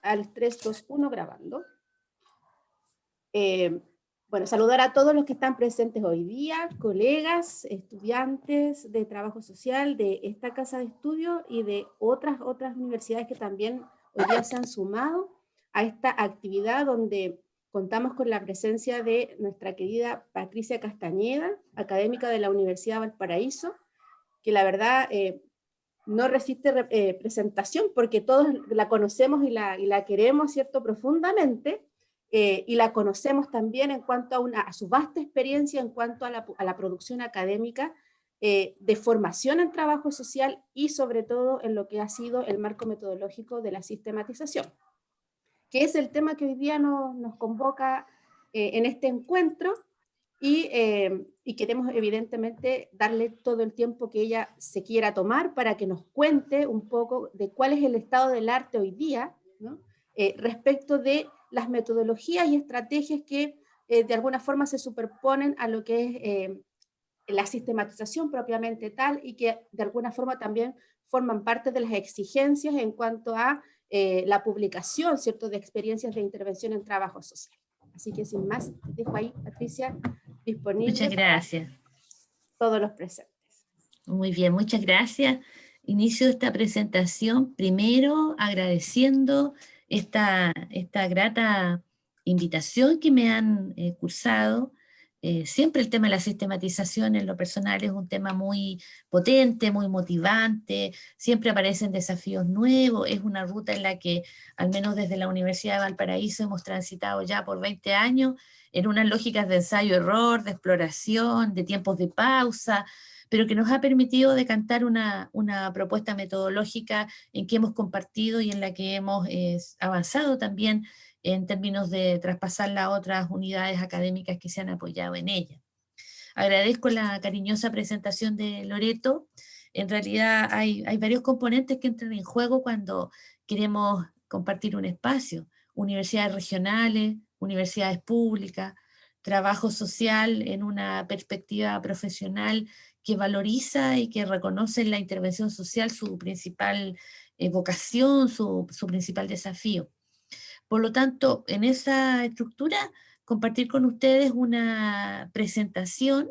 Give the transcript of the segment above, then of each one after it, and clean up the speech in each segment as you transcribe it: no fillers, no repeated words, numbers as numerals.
al 3, 2, 1, grabando. Bueno, saludar a todos los que están presentes hoy día, colegas, estudiantes de trabajo social de esta casa de estudio y de otras universidades que también hoy día se han sumado a esta actividad donde contamos con la presencia de nuestra querida Patricia Castañeda, académica de la Universidad de Valparaíso, que la verdad no resiste presentación porque todos la conocemos y la queremos, ¿cierto?, profundamente, y la conocemos también en cuanto a su vasta experiencia en cuanto a la producción académica, de formación en trabajo social y sobre todo en lo que ha sido el marco metodológico de la sistematización, que es el tema que hoy día nos convoca en este encuentro. Y queremos evidentemente darle todo el tiempo que ella se quiera tomar para que nos cuente un poco de cuál es el estado del arte hoy día, ¿no? Respecto de las metodologías y estrategias que de alguna forma se superponen a lo que es la sistematización propiamente tal y que de alguna forma también forman parte de las exigencias en cuanto a la publicación, ¿cierto?, de experiencias de intervención en trabajo social. Así que sin más, te dejo ahí, Patricia, disponible. Muchas gracias. Para todos los presentes. Muy bien, muchas gracias. Inicio esta presentación primero agradeciendo esta grata invitación que me han cursado. Siempre el tema de la sistematización en lo personal es un tema muy potente, muy motivante, siempre aparecen desafíos nuevos, es una ruta en la que al menos desde la Universidad de Valparaíso hemos transitado ya por 20 años en unas lógicas de ensayo-error, de exploración, de tiempos de pausa, pero que nos ha permitido decantar una propuesta metodológica en que hemos compartido y en la que hemos avanzado también en términos de traspasarla a otras unidades académicas que se han apoyado en ella. Agradezco la cariñosa presentación de Loreto. En realidad hay varios componentes que entran en juego cuando queremos compartir un espacio. Universidades regionales, universidades públicas, trabajo social en una perspectiva profesional que valoriza y que reconoce en la intervención social su principal vocación, su principal desafío. Por lo tanto, en esa estructura, compartir con ustedes una presentación.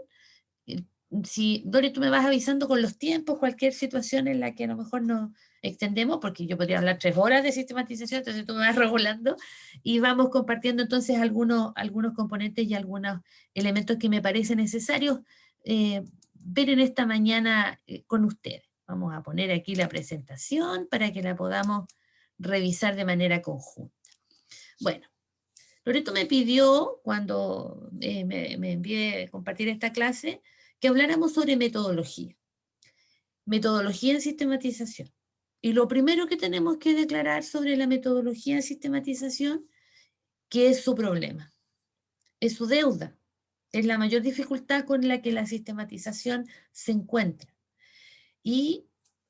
Si, Dori, tú me vas avisando con los tiempos, cualquier situación en la que a lo mejor nos extendemos, porque yo podría hablar 3 horas de sistematización, entonces tú me vas regulando y vamos compartiendo entonces algunos componentes y algunos elementos que me parecen necesarios ver en esta mañana con ustedes. Vamos a poner aquí la presentación para que la podamos revisar de manera conjunta. Bueno, Loreto me pidió, cuando me envié a compartir esta clase, que habláramos sobre metodología. Metodología en sistematización. Y lo primero que tenemos que declarar sobre la metodología en sistematización, que es su problema, es su deuda, es la mayor dificultad con la que la sistematización se encuentra. Y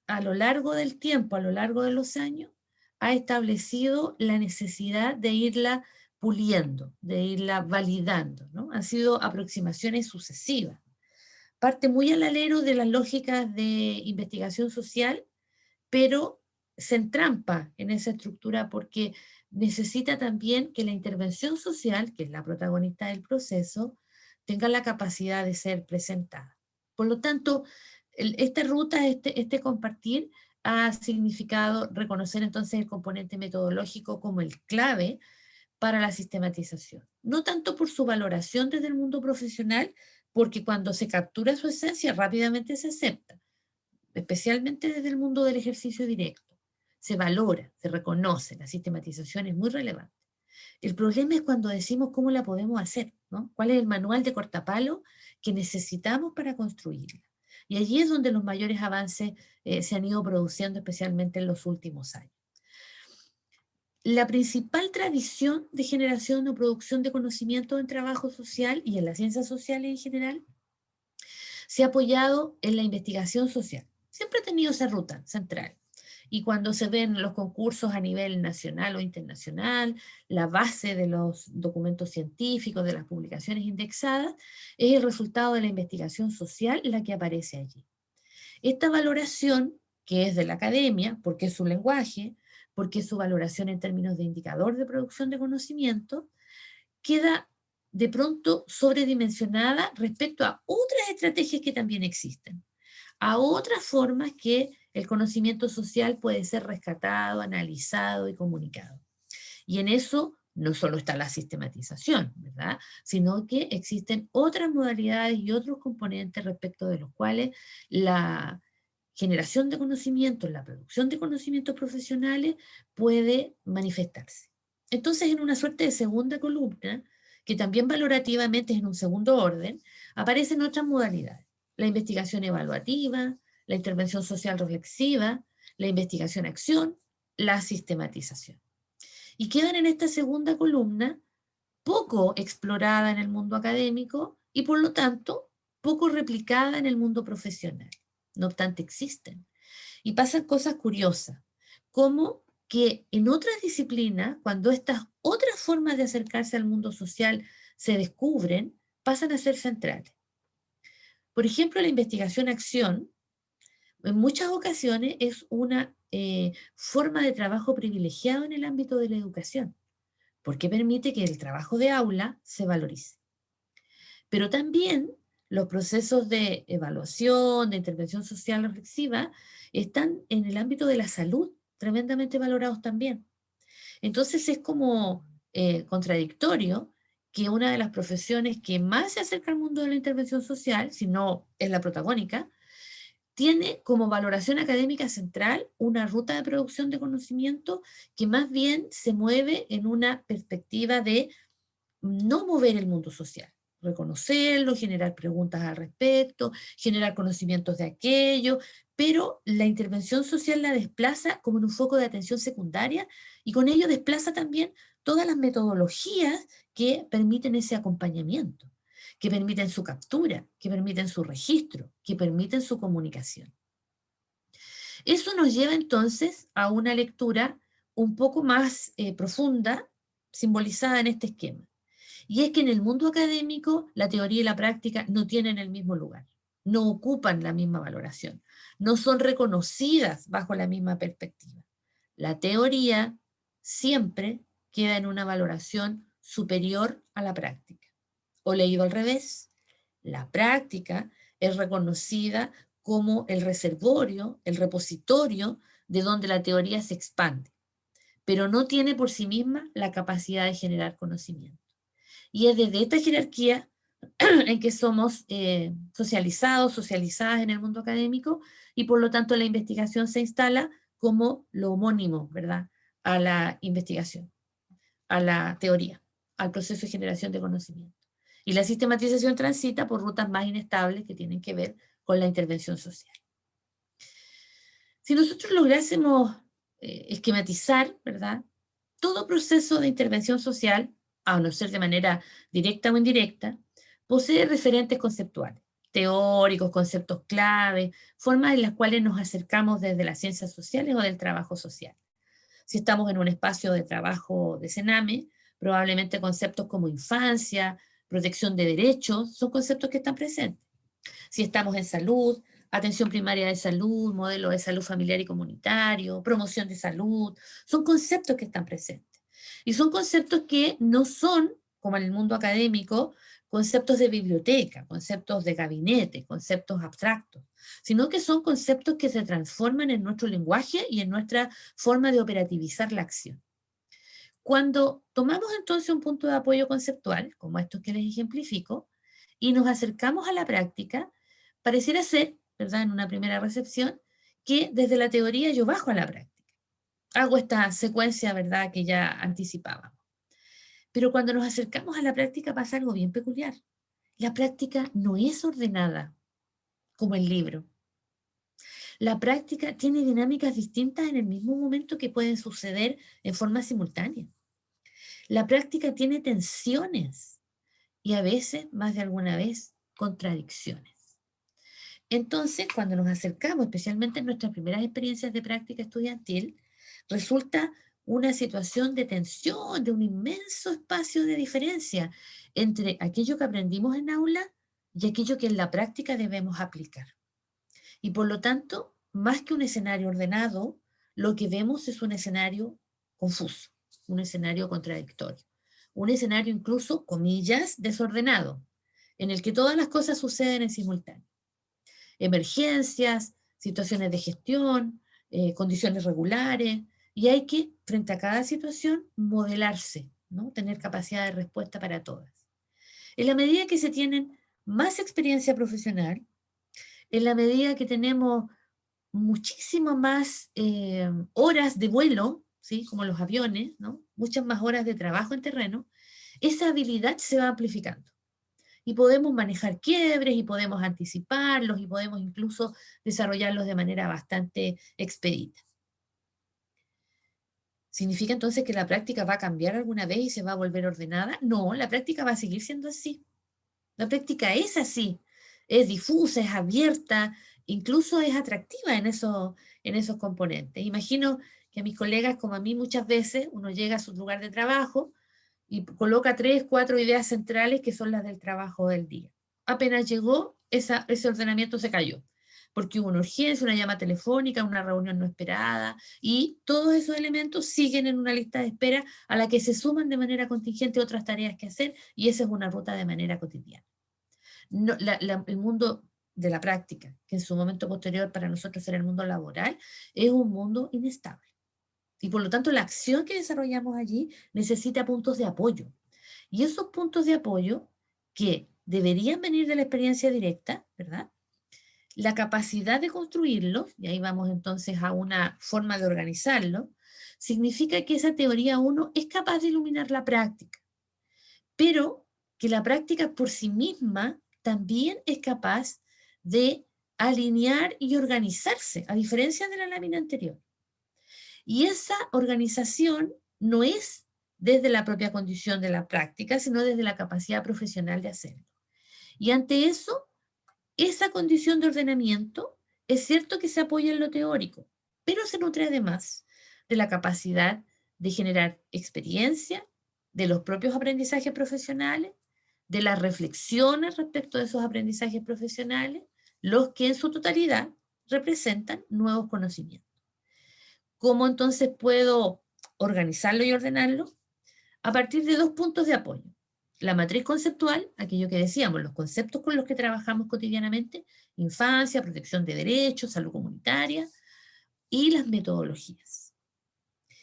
a lo largo del tiempo, a lo largo de los años, ha establecido la necesidad de irla puliendo, de irla validando, ¿no? Han sido aproximaciones sucesivas. Parte muy al alero de las lógicas de investigación social, pero se entrampa en esa estructura porque necesita también que la intervención social, que es la protagonista del proceso, tenga la capacidad de ser presentada. Por lo tanto, esta ruta, este compartir, ha significado reconocer entonces el componente metodológico como el clave para la sistematización. No tanto por su valoración desde el mundo profesional, porque cuando se captura su esencia rápidamente se acepta, especialmente desde el mundo del ejercicio directo. Se valora, se reconoce, la sistematización es muy relevante. El problema es cuando decimos cómo la podemos hacer, ¿no? ¿Cuál es el manual de cortapalo que necesitamos para construirla? Y allí es donde los mayores avances se han ido produciendo, especialmente en los últimos años. La principal tradición de generación o producción de conocimiento en trabajo social y en las ciencias sociales en general se ha apoyado en la investigación social. Siempre ha tenido esa ruta central. Y cuando se ven los concursos a nivel nacional o internacional, la base de los documentos científicos, de las publicaciones indexadas, es el resultado de la investigación social la que aparece allí. Esta valoración, que es de la academia, porque es su lenguaje, porque su valoración en términos de indicador de producción de conocimiento queda de pronto sobredimensionada respecto a otras estrategias que también existen, a otras formas que el conocimiento social puede ser rescatado, analizado y comunicado. Y en eso no solo está la sistematización, ¿verdad? Sino que existen otras modalidades y otros componentes respecto de los cuales la generación de conocimientos, la producción de conocimientos profesionales puede manifestarse. Entonces, en una suerte de segunda columna, que también valorativamente es en un segundo orden, aparecen otras modalidades. La investigación evaluativa, la intervención social reflexiva, la investigación-acción, la sistematización. Y quedan en esta segunda columna poco explorada en el mundo académico y por lo tanto poco replicada en el mundo profesional. No obstante, existen. Y pasan cosas curiosas, como que en otras disciplinas, cuando estas otras formas de acercarse al mundo social se descubren, pasan a ser centrales. Por ejemplo, la investigación-acción, en muchas ocasiones es una forma de trabajo privilegiado en el ámbito de la educación, porque permite que el trabajo de aula se valorice. Pero también los procesos de evaluación, de intervención social reflexiva, están en el ámbito de la salud tremendamente valorados también. Entonces es como contradictorio que una de las profesiones que más se acerca al mundo de la intervención social, si no es la protagónica, tiene como valoración académica central una ruta de producción de conocimiento que más bien se mueve en una perspectiva de no mover el mundo social, reconocerlo, generar preguntas al respecto, generar conocimientos de aquello, pero la intervención social la desplaza como en un foco de atención secundaria y con ello desplaza también todas las metodologías que permiten ese acompañamiento, que permiten su captura, que permiten su registro, que permiten su comunicación. Eso nos lleva entonces a una lectura un poco más profunda, simbolizada en este esquema. Y es que en el mundo académico la teoría y la práctica no tienen el mismo lugar, no ocupan la misma valoración, no son reconocidas bajo la misma perspectiva. La teoría siempre queda en una valoración superior a la práctica. O leído al revés, la práctica es reconocida como el reservorio, el repositorio de donde la teoría se expande, pero no tiene por sí misma la capacidad de generar conocimiento. Y es desde esta jerarquía en que somos socializados, socializadas en el mundo académico, y por lo tanto la investigación se instala como lo homónimo, ¿verdad?, a la investigación, a la teoría, al proceso de generación de conocimiento. Y la sistematización transita por rutas más inestables que tienen que ver con la intervención social. Si nosotros lográsemos esquematizar, ¿verdad?, todo proceso de intervención social, a no ser de manera directa o indirecta, posee referentes conceptuales, teóricos, conceptos clave, formas en las cuales nos acercamos desde las ciencias sociales o del trabajo social. Si estamos en un espacio de trabajo de Sename, probablemente conceptos como infancia, protección de derechos, son conceptos que están presentes. Si estamos en salud, atención primaria de salud, modelo de salud familiar y comunitario, promoción de salud, son conceptos que están presentes. Y son conceptos que no son, como en el mundo académico, conceptos de biblioteca, conceptos de gabinete, conceptos abstractos, sino que son conceptos que se transforman en nuestro lenguaje y en nuestra forma de operativizar la acción. Cuando tomamos entonces un punto de apoyo conceptual, como estos que les ejemplifico, y nos acercamos a la práctica, pareciera ser, ¿verdad?, en una primera recepción, que desde la teoría yo bajo a la práctica. Hago esta secuencia, ¿verdad?, que ya anticipábamos. Pero cuando nos acercamos a la práctica pasa algo bien peculiar. La práctica no es ordenada como el libro. La práctica tiene dinámicas distintas en el mismo momento que pueden suceder en forma simultánea. La práctica tiene tensiones y a veces, más de alguna vez, contradicciones. Entonces, cuando nos acercamos, especialmente en nuestras primeras experiencias de práctica estudiantil, resulta una situación de tensión, de un inmenso espacio de diferencia entre aquello que aprendimos en aula y aquello que en la práctica debemos aplicar. Y por lo tanto, más que un escenario ordenado, lo que vemos es un escenario confuso, un escenario contradictorio, un escenario incluso, comillas, desordenado, en el que todas las cosas suceden en simultáneo. Emergencias, situaciones de gestión, condiciones regulares, y hay que, frente a cada situación, modelarse, ¿no? Tener capacidad de respuesta para todas. En la medida que se tienen más experiencia profesional, en la medida que tenemos muchísimas más horas de vuelo, ¿sí? Como los aviones, ¿no? Muchas más horas de trabajo en terreno, esa habilidad se va amplificando. Y podemos manejar quiebres y podemos anticiparlos y podemos incluso desarrollarlos de manera bastante expedita. ¿Significa entonces que la práctica va a cambiar alguna vez y se va a volver ordenada? No, la práctica va a seguir siendo así. La práctica es así, es difusa, es abierta, incluso es atractiva en esos componentes. Imagino que a mis colegas, como a mí muchas veces, uno llega a su lugar de trabajo y coloca 3, 4 ideas centrales que son las del trabajo del día. Apenas llegó, ese ordenamiento se cayó, porque hubo una urgencia, una llamada telefónica, una reunión no esperada, y todos esos elementos siguen en una lista de espera a la que se suman de manera contingente otras tareas que hacer, y esa es una ruta de manera cotidiana. No, el mundo de la práctica, que en su momento posterior para nosotros será el mundo laboral, es un mundo inestable. Y por lo tanto, la acción que desarrollamos allí necesita puntos de apoyo. Y esos puntos de apoyo que deberían venir de la experiencia directa, ¿verdad? La capacidad de construirlos, y ahí vamos entonces a una forma de organizarlo, significa que esa teoría 1 es capaz de iluminar la práctica, pero que la práctica por sí misma también es capaz de alinear y organizarse, a diferencia de la lámina anterior. Y esa organización no es desde la propia condición de la práctica, sino desde la capacidad profesional de hacerlo. Y ante eso, esa condición de ordenamiento es cierto que se apoya en lo teórico, pero se nutre además de la capacidad de generar experiencia, de los propios aprendizajes profesionales, de las reflexiones respecto de esos aprendizajes profesionales, los que en su totalidad representan nuevos conocimientos. ¿Cómo entonces puedo organizarlo y ordenarlo? A partir de 2 puntos de apoyo. La matriz conceptual, aquello que decíamos, los conceptos con los que trabajamos cotidianamente, infancia, protección de derechos, salud comunitaria, y las metodologías.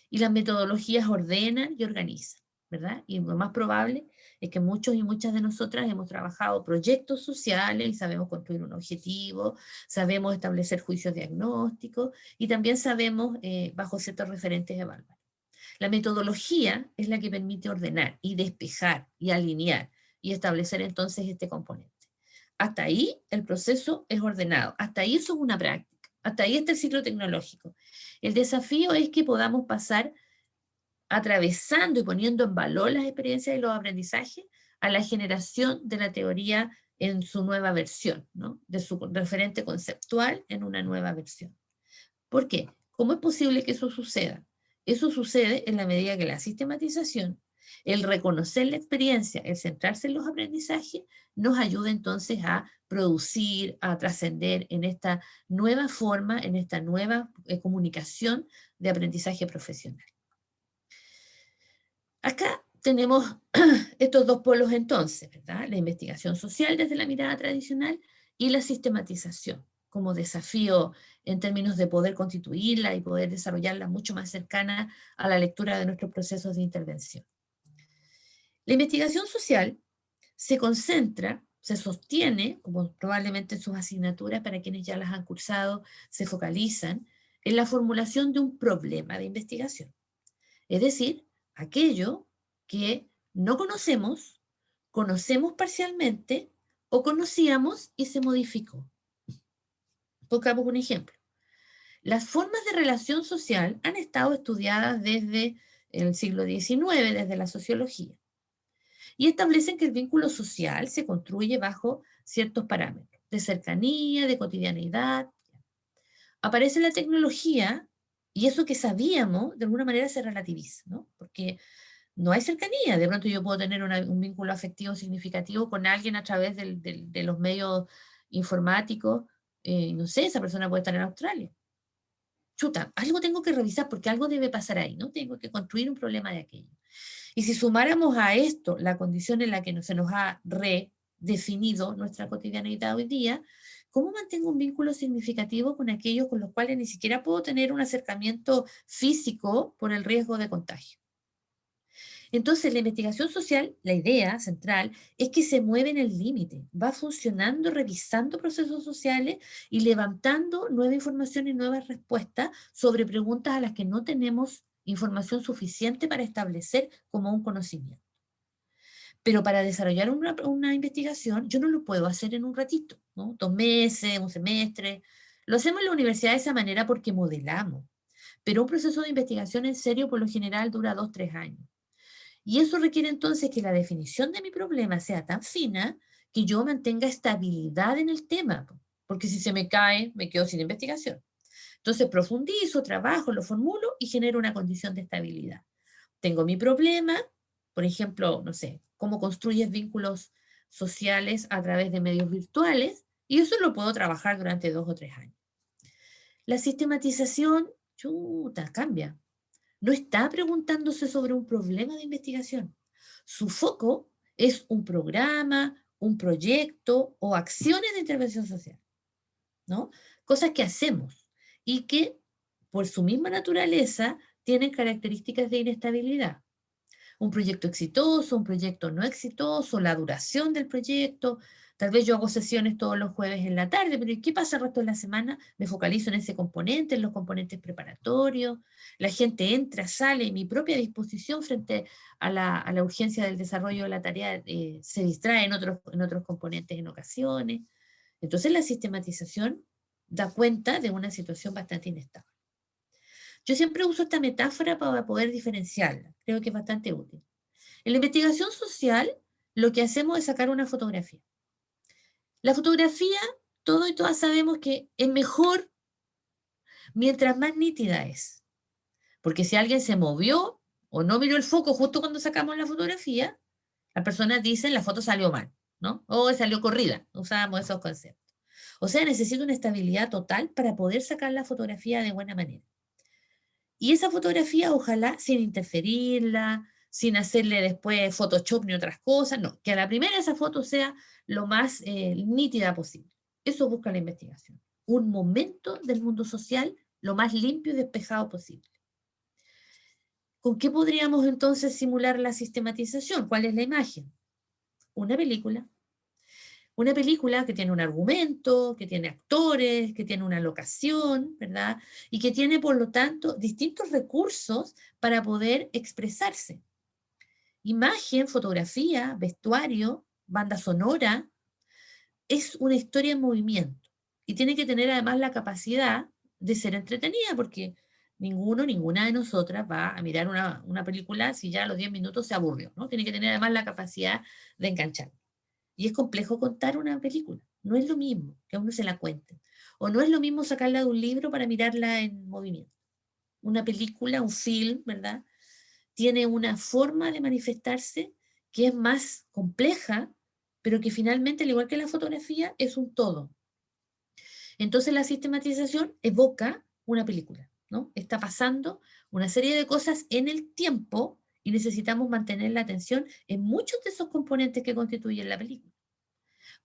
Y las metodologías ordenan y organizan, ¿verdad? Y lo más probable es que muchos y muchas de nosotras hemos trabajado proyectos sociales y sabemos construir un objetivo, sabemos establecer juicios diagnósticos y también sabemos, bajo ciertos referentes, evaluar. La metodología es la que permite ordenar y despejar y alinear y establecer entonces este componente. Hasta ahí el proceso es ordenado, hasta ahí eso es una práctica, hasta ahí está el ciclo tecnológico. El desafío es que podamos pasar atravesando y poniendo en valor las experiencias y los aprendizajes a la generación de la teoría en su nueva versión, ¿no? De su referente conceptual en una nueva versión. ¿Por qué? ¿Cómo es posible que eso suceda? Eso sucede en la medida que la sistematización, el reconocer la experiencia, el centrarse en los aprendizajes, nos ayuda entonces a producir, a trascender en esta nueva forma, en esta nueva comunicación de aprendizaje profesional. Acá tenemos estos 2 polos entonces, ¿verdad? La investigación social desde la mirada tradicional y la sistematización como desafío en términos de poder constituirla y poder desarrollarla mucho más cercana a la lectura de nuestros procesos de intervención. La investigación social se concentra, se sostiene, como probablemente en sus asignaturas para quienes ya las han cursado, se focalizan en la formulación de un problema de investigación. Es decir, aquello que no conocemos, conocemos parcialmente o conocíamos y se modificó. Pongamos un ejemplo. Las formas de relación social han estado estudiadas desde el siglo XIX, desde la sociología, y establecen que el vínculo social se construye bajo ciertos parámetros de cercanía, de cotidianidad. Aparece la tecnología y eso que sabíamos de alguna manera se relativiza, ¿no? Porque no hay cercanía. De pronto yo puedo tener un vínculo afectivo significativo con alguien a través de los medios informáticos. No sé, esa persona puede estar en Australia. chuta, algo tengo que revisar porque algo debe pasar ahí, ¿no? Tengo que construir un problema de aquello. Y si sumáramos a esto la condición en la que se nos ha redefinido nuestra cotidianeidad hoy día, ¿cómo mantengo un vínculo significativo con aquellos con los cuales ni siquiera puedo tener un acercamiento físico por el riesgo de contagio? Entonces, la investigación social, la idea central, es que se mueve en el límite, va funcionando, revisando procesos sociales y levantando nueva información y nuevas respuestas sobre preguntas a las que no tenemos información suficiente para establecer como un conocimiento. Pero para desarrollar una investigación, yo no lo puedo hacer en un ratito, ¿no? 2 meses, un semestre. Lo hacemos en la universidad de esa manera porque modelamos. Pero un proceso de investigación en serio por lo general dura 2, 3 años. Y eso requiere entonces que la definición de mi problema sea tan fina que yo mantenga estabilidad en el tema, porque si se me cae, me quedo sin investigación. Entonces profundizo, trabajo, lo formulo y genero una condición de estabilidad. Tengo mi problema, por ejemplo, no sé, cómo construyes vínculos sociales a través de medios virtuales, y eso lo puedo trabajar durante 2 o 3 años. La sistematización, chuta, cambia. No está preguntándose sobre un problema de investigación. Su foco es un programa, un proyecto o acciones de intervención social, ¿no? Cosas que hacemos y que, por su misma naturaleza, tienen características de inestabilidad. Un proyecto exitoso, un proyecto no exitoso, la duración del proyecto. Tal vez yo hago sesiones todos los jueves en la tarde, pero ¿y qué pasa el resto de la semana? Me focalizo en ese componente, en los componentes preparatorios. La gente entra, sale, y mi propia disposición frente a la urgencia del desarrollo de la tarea se distrae en otros componentes en ocasiones. Entonces la sistematización da cuenta de una situación bastante inestable. Yo siempre uso esta metáfora para poder diferenciarla. Creo que es bastante útil. En la investigación social, lo que hacemos es sacar una fotografía. La fotografía, todos y todas sabemos que es mejor mientras más nítida es. Porque si alguien se movió o no miró el foco justo cuando sacamos la fotografía, las personas dicen la foto salió mal, ¿no? O salió corrida. Usábamos esos conceptos. O sea, necesito una estabilidad total para poder sacar la fotografía de buena manera. Y esa fotografía, ojalá sin interferirla, sin hacerle después Photoshop ni otras cosas, no, que a la primera esa foto sea lo más nítida posible. Eso busca la investigación. Un momento del mundo social lo más limpio y despejado posible. ¿Con qué podríamos entonces simular la sistematización? ¿Cuál es la imagen? Una película. Una película que tiene un argumento, que tiene actores, que tiene una locación, ¿verdad? Y que tiene, por lo tanto, distintos recursos para poder expresarse. Imagen, fotografía, vestuario, banda sonora, es una historia en movimiento. Y tiene que tener además la capacidad de ser entretenida, porque ninguna de nosotras va a mirar una película si ya a los 10 minutos se aburrió, ¿no? Tiene que tener además la capacidad de enganchar. Y es complejo contar una película. No es lo mismo que a uno se la cuente. O no es lo mismo sacarla de un libro para mirarla en movimiento. Una película, un film, ¿verdad? Tiene una forma de manifestarse que es más compleja, pero que finalmente, al igual que la fotografía, es un todo. Entonces la sistematización evoca una película, ¿no? Está pasando una serie de cosas en el tiempo y necesitamos mantener la atención en muchos de esos componentes que constituyen la película.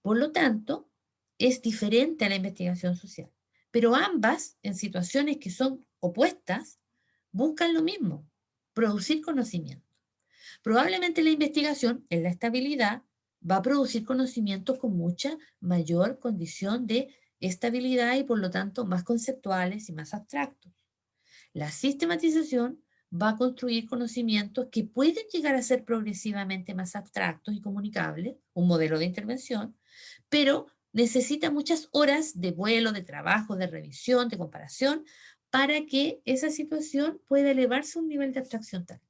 Por lo tanto, es diferente a la investigación social. Pero ambas, en situaciones que son opuestas, buscan lo mismo, producir conocimiento. Probablemente la investigación, en la estabilidad, va a producir conocimientos con mucha mayor condición de estabilidad y por lo tanto más conceptuales y más abstractos. La sistematización va a construir conocimientos que pueden llegar a ser progresivamente más abstractos y comunicables, un modelo de intervención, pero necesita muchas horas de vuelo, de trabajo, de revisión, de comparación, para que esa situación pueda elevarse a un nivel de abstracción tal.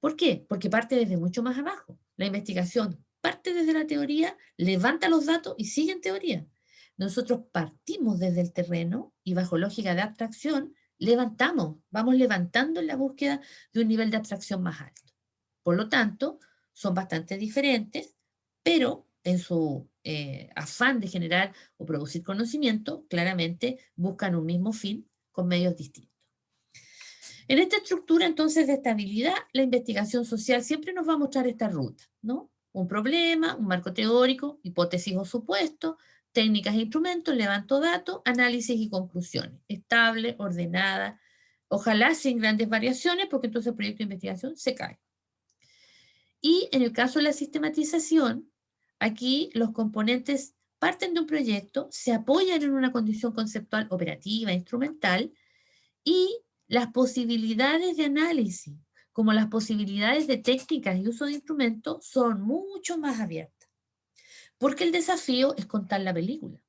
¿Por qué? Porque parte desde mucho más abajo. La investigación parte desde la teoría, levanta los datos y sigue en teoría. Nosotros partimos desde el terreno y bajo lógica de abstracción vamos levantando en la búsqueda de un nivel de abstracción más alto. Por lo tanto, son bastante diferentes, pero en su afán de generar o producir conocimiento, claramente buscan un mismo fin con medios distintos. En esta estructura, entonces, de estabilidad, la investigación social siempre nos va a mostrar esta ruta, ¿no? Un problema, un marco teórico, hipótesis o supuesto, técnicas e instrumentos, levanto datos, análisis y conclusiones. Estable, ordenada, ojalá sin grandes variaciones, porque entonces el proyecto de investigación se cae. Y en el caso de la sistematización, aquí los componentes parten de un proyecto, se apoyan en una condición conceptual operativa, instrumental, y las posibilidades de análisis, como las posibilidades de técnicas y uso de instrumentos, son mucho más abiertas. Porque el desafío es contar la película.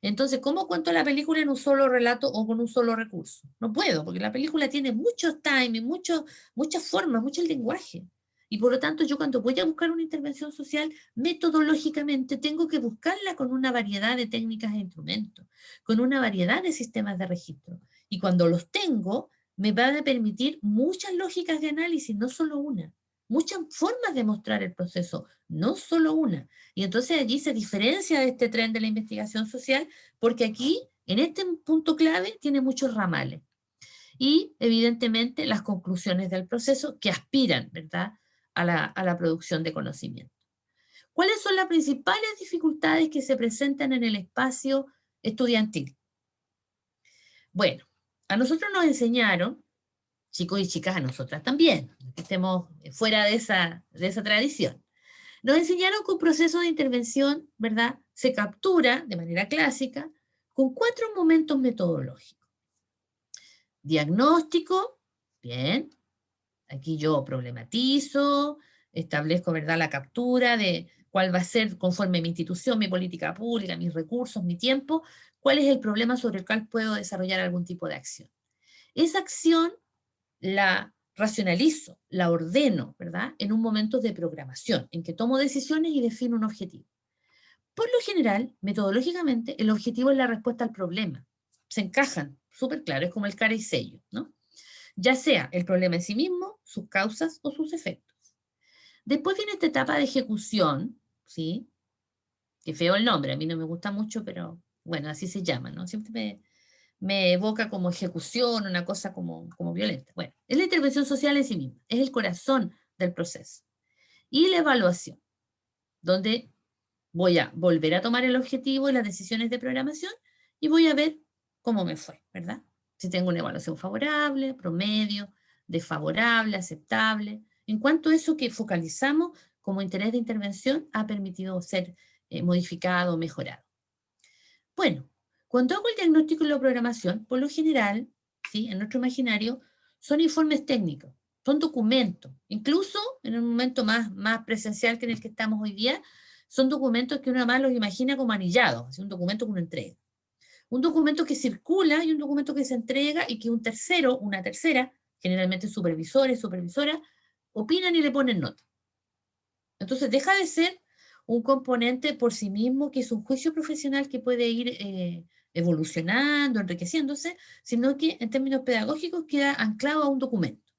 Entonces, ¿cómo cuento la película en un solo relato o con un solo recurso? No puedo, porque la película tiene muchos timing, muchas formas, mucho lenguaje. Y por lo tanto, yo cuando voy a buscar una intervención social, metodológicamente tengo que buscarla con una variedad de técnicas e instrumentos, con una variedad de sistemas de registro. Y cuando los tengo, me van a permitir muchas lógicas de análisis, no solo una. Muchas formas de mostrar el proceso, no solo una. Y entonces allí se diferencia de este tren de la investigación social, porque aquí, en este punto clave, tiene muchos ramales. Y, evidentemente, las conclusiones del proceso que aspiran, ¿verdad?, a la producción de conocimiento. ¿Cuáles son las principales dificultades que se presentan en el espacio estudiantil? Bueno, a nosotros nos enseñaron, chicos y chicas, a nosotras también, que estemos fuera de esa tradición, nos enseñaron que un proceso de intervención, ¿verdad?, se captura de manera clásica con 4 momentos metodológicos. Diagnóstico, bien, aquí yo problematizo, establezco, ¿verdad?, la captura de cuál va a ser, conforme mi institución, mi política pública, mis recursos, mi tiempo, cuál es el problema sobre el cual puedo desarrollar algún tipo de acción. Esa acción la racionalizo, la ordeno, ¿verdad?, en un momento de programación, en que tomo decisiones y defino un objetivo. Por lo general, metodológicamente, el objetivo es la respuesta al problema. Se encajan, súper claro, es como el cara y sello, ¿no? Ya sea el problema en sí mismo, sus causas o sus efectos. Después viene esta etapa de ejecución, ¿sí? Qué feo el nombre, a mí no me gusta mucho, pero bueno, así se llama, ¿no? Siempre me evoca como ejecución, una cosa como violenta. Bueno, es la intervención social en sí misma, es el corazón del proceso. Y la evaluación, donde voy a volver a tomar el objetivo y las decisiones de programación y voy a ver cómo me fue, ¿verdad? Si tengo una evaluación favorable, promedio, desfavorable, aceptable. En cuanto a eso que focalizamos como interés de intervención ha permitido ser modificado, mejorado. Bueno, cuando hago el diagnóstico y la programación, por lo general, ¿sí?, en nuestro imaginario, son informes técnicos, son documentos. Incluso en un momento más presencial que en el que estamos hoy día, son documentos que uno más los imagina como anillados, así un documento que uno entrega. Un documento que circula y un documento que se entrega y que un tercero, una tercera, generalmente supervisores, supervisoras, opinan y le ponen nota. Entonces deja de ser un componente por sí mismo, que es un juicio profesional que puede ir evolucionando, enriqueciéndose, sino que en términos pedagógicos queda anclado a un documento.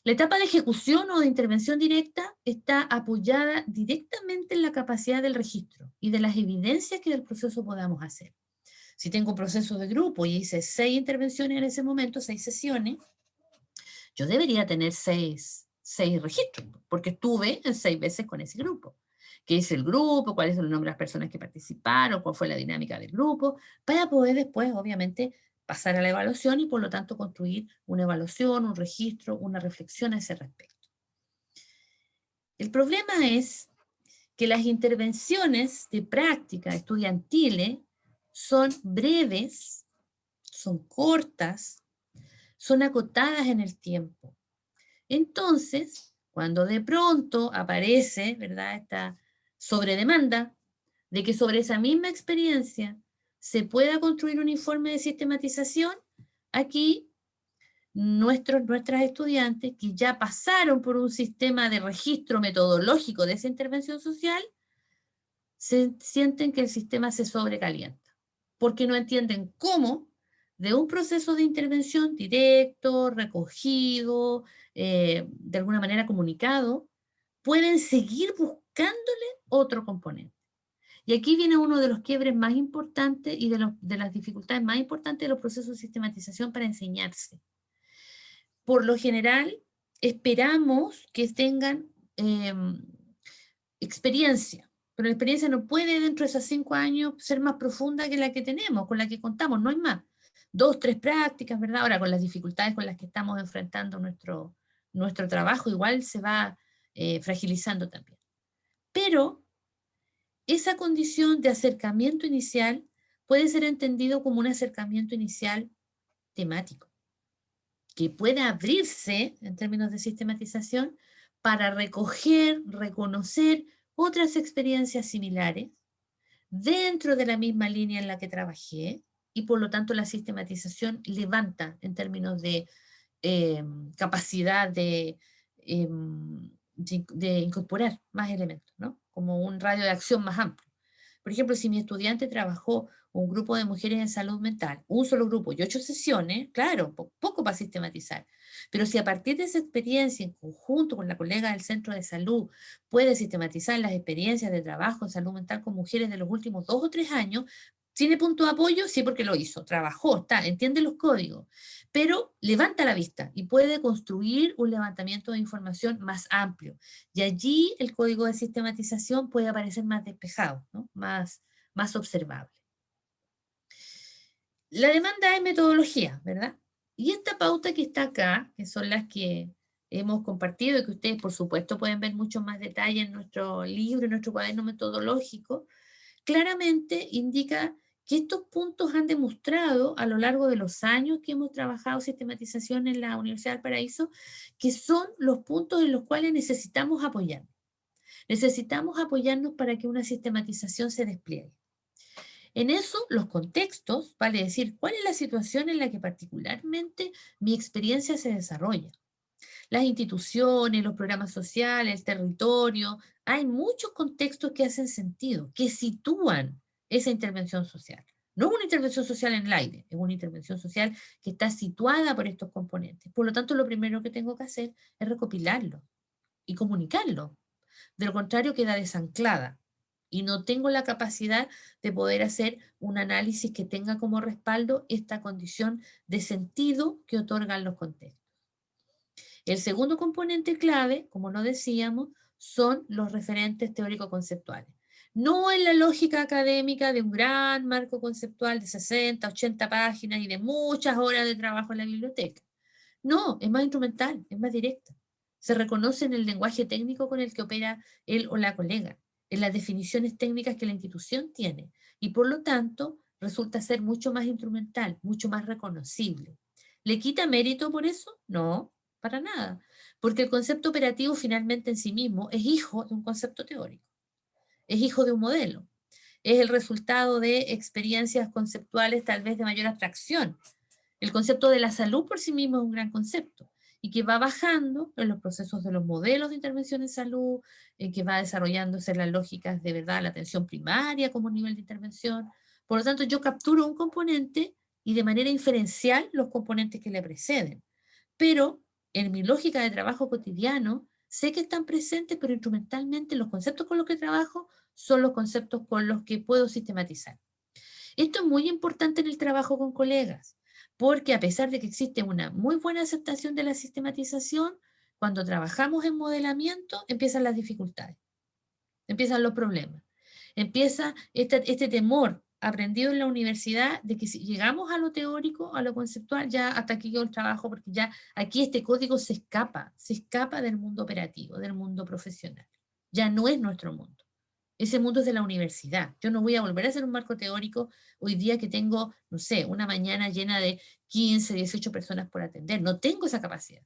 La etapa de ejecución o de intervención directa está apoyada directamente en la capacidad del registro y de las evidencias que del proceso podamos hacer. Si tengo un proceso de grupo y hice 6 intervenciones en ese momento, 6 sesiones, yo debería tener 6 registros, porque estuve en 6 veces con ese grupo. ¿Qué es el grupo? ¿Cuáles son los nombres de las personas que participaron? ¿Cuál fue la dinámica del grupo? Para poder después, obviamente, pasar a la evaluación y por lo tanto construir una evaluación, un registro, una reflexión a ese respecto. El problema es que las intervenciones de práctica estudiantiles son breves, son cortas, son acotadas en el tiempo. Entonces, cuando de pronto aparece, ¿verdad?, esta sobredemanda de que sobre esa misma experiencia se pueda construir un informe de sistematización, aquí nuestras estudiantes que ya pasaron por un sistema de registro metodológico de esa intervención social, se sienten que el sistema se sobrecalienta, porque no entienden cómo de un proceso de intervención directo, recogido, de alguna manera comunicado, pueden seguir buscándole otro componente. Y aquí viene uno de los quiebres más importantes y de las dificultades más importantes de los procesos de sistematización para enseñarse. Por lo general, esperamos que tengan experiencia, pero la experiencia no puede dentro de esos 5 años ser más profunda que la que tenemos, con la que contamos, no hay más. 2, 3 prácticas, ¿verdad? Ahora con las dificultades con las que estamos enfrentando nuestro trabajo, igual se va fragilizando también. Pero esa condición de acercamiento inicial puede ser entendido como un acercamiento inicial temático, que puede abrirse en términos de sistematización para recoger, reconocer otras experiencias similares dentro de la misma línea en la que trabajé, y por lo tanto la sistematización levanta en términos de capacidad de incorporar más elementos, ¿no? Como un radio de acción más amplio. Por ejemplo, si mi estudiante trabajó un grupo de mujeres en salud mental, un solo grupo y 8 sesiones, claro, poco para sistematizar. Pero si a partir de esa experiencia, en conjunto con la colega del centro de salud, puede sistematizar las experiencias de trabajo en salud mental con mujeres de los últimos 2 o 3 años, ¿tiene punto de apoyo? Sí, porque lo hizo, trabajó, entiende los códigos, pero levanta la vista y puede construir un levantamiento de información más amplio. Y allí el código de sistematización puede aparecer más despejado, ¿no? más observable. La demanda es metodología, ¿verdad? Y esta pauta que está acá, que son las que hemos compartido y que ustedes, por supuesto, pueden ver mucho más detalle en nuestro libro, en nuestro cuaderno metodológico, claramente indica que estos puntos han demostrado a lo largo de los años que hemos trabajado sistematización en la Universidad del Paraíso, que son los puntos en los cuales necesitamos apoyarnos. Necesitamos apoyarnos para que una sistematización se despliegue. En eso, los contextos, vale decir, cuál es la situación en la que particularmente mi experiencia se desarrolla. Las instituciones, los programas sociales, el territorio, hay muchos contextos que hacen sentido, que sitúan esa intervención social. No es una intervención social en el aire, es una intervención social que está situada por estos componentes. Por lo tanto, lo primero que tengo que hacer es recopilarlo y comunicarlo. De lo contrario, queda desanclada y no tengo la capacidad de poder hacer un análisis que tenga como respaldo esta condición de sentido que otorgan los contextos. El segundo componente clave, como lo decíamos, son los referentes teórico-conceptuales. No en la lógica académica de un gran marco conceptual de 60, 80 páginas y de muchas horas de trabajo en la biblioteca. No, es más instrumental, es más directa. Se reconoce en el lenguaje técnico con el que opera él o la colega, en las definiciones técnicas que la institución tiene, y por lo tanto resulta ser mucho más instrumental, mucho más reconocible. ¿Le quita mérito por eso? No, para nada, porque el concepto operativo finalmente en sí mismo es hijo de un concepto teórico, es hijo de un modelo, es el resultado de experiencias conceptuales tal vez de mayor abstracción. El concepto de la salud por sí mismo es un gran concepto y que va bajando en los procesos de los modelos de intervención en salud, que va desarrollándose las lógicas de verdad, la atención primaria como nivel de intervención. Por lo tanto, yo capturo un componente y de manera inferencial los componentes que le preceden. Pero en mi lógica de trabajo cotidiano, sé que están presentes, pero instrumentalmente los conceptos con los que trabajo son los conceptos con los que puedo sistematizar. Esto es muy importante en el trabajo con colegas, porque a pesar de que existe una muy buena aceptación de la sistematización, cuando trabajamos en modelamiento empiezan las dificultades, empiezan los problemas, empieza este temor aprendido en la universidad de que si llegamos a lo teórico, a lo conceptual, ya hasta aquí quedó el trabajo, porque ya aquí este código se escapa del mundo operativo, del mundo profesional. Ya no es nuestro mundo. Ese mundo es de la universidad. Yo no voy a volver a hacer un marco teórico hoy día que tengo, no sé, una mañana llena de 15, 18 personas por atender. No tengo esa capacidad.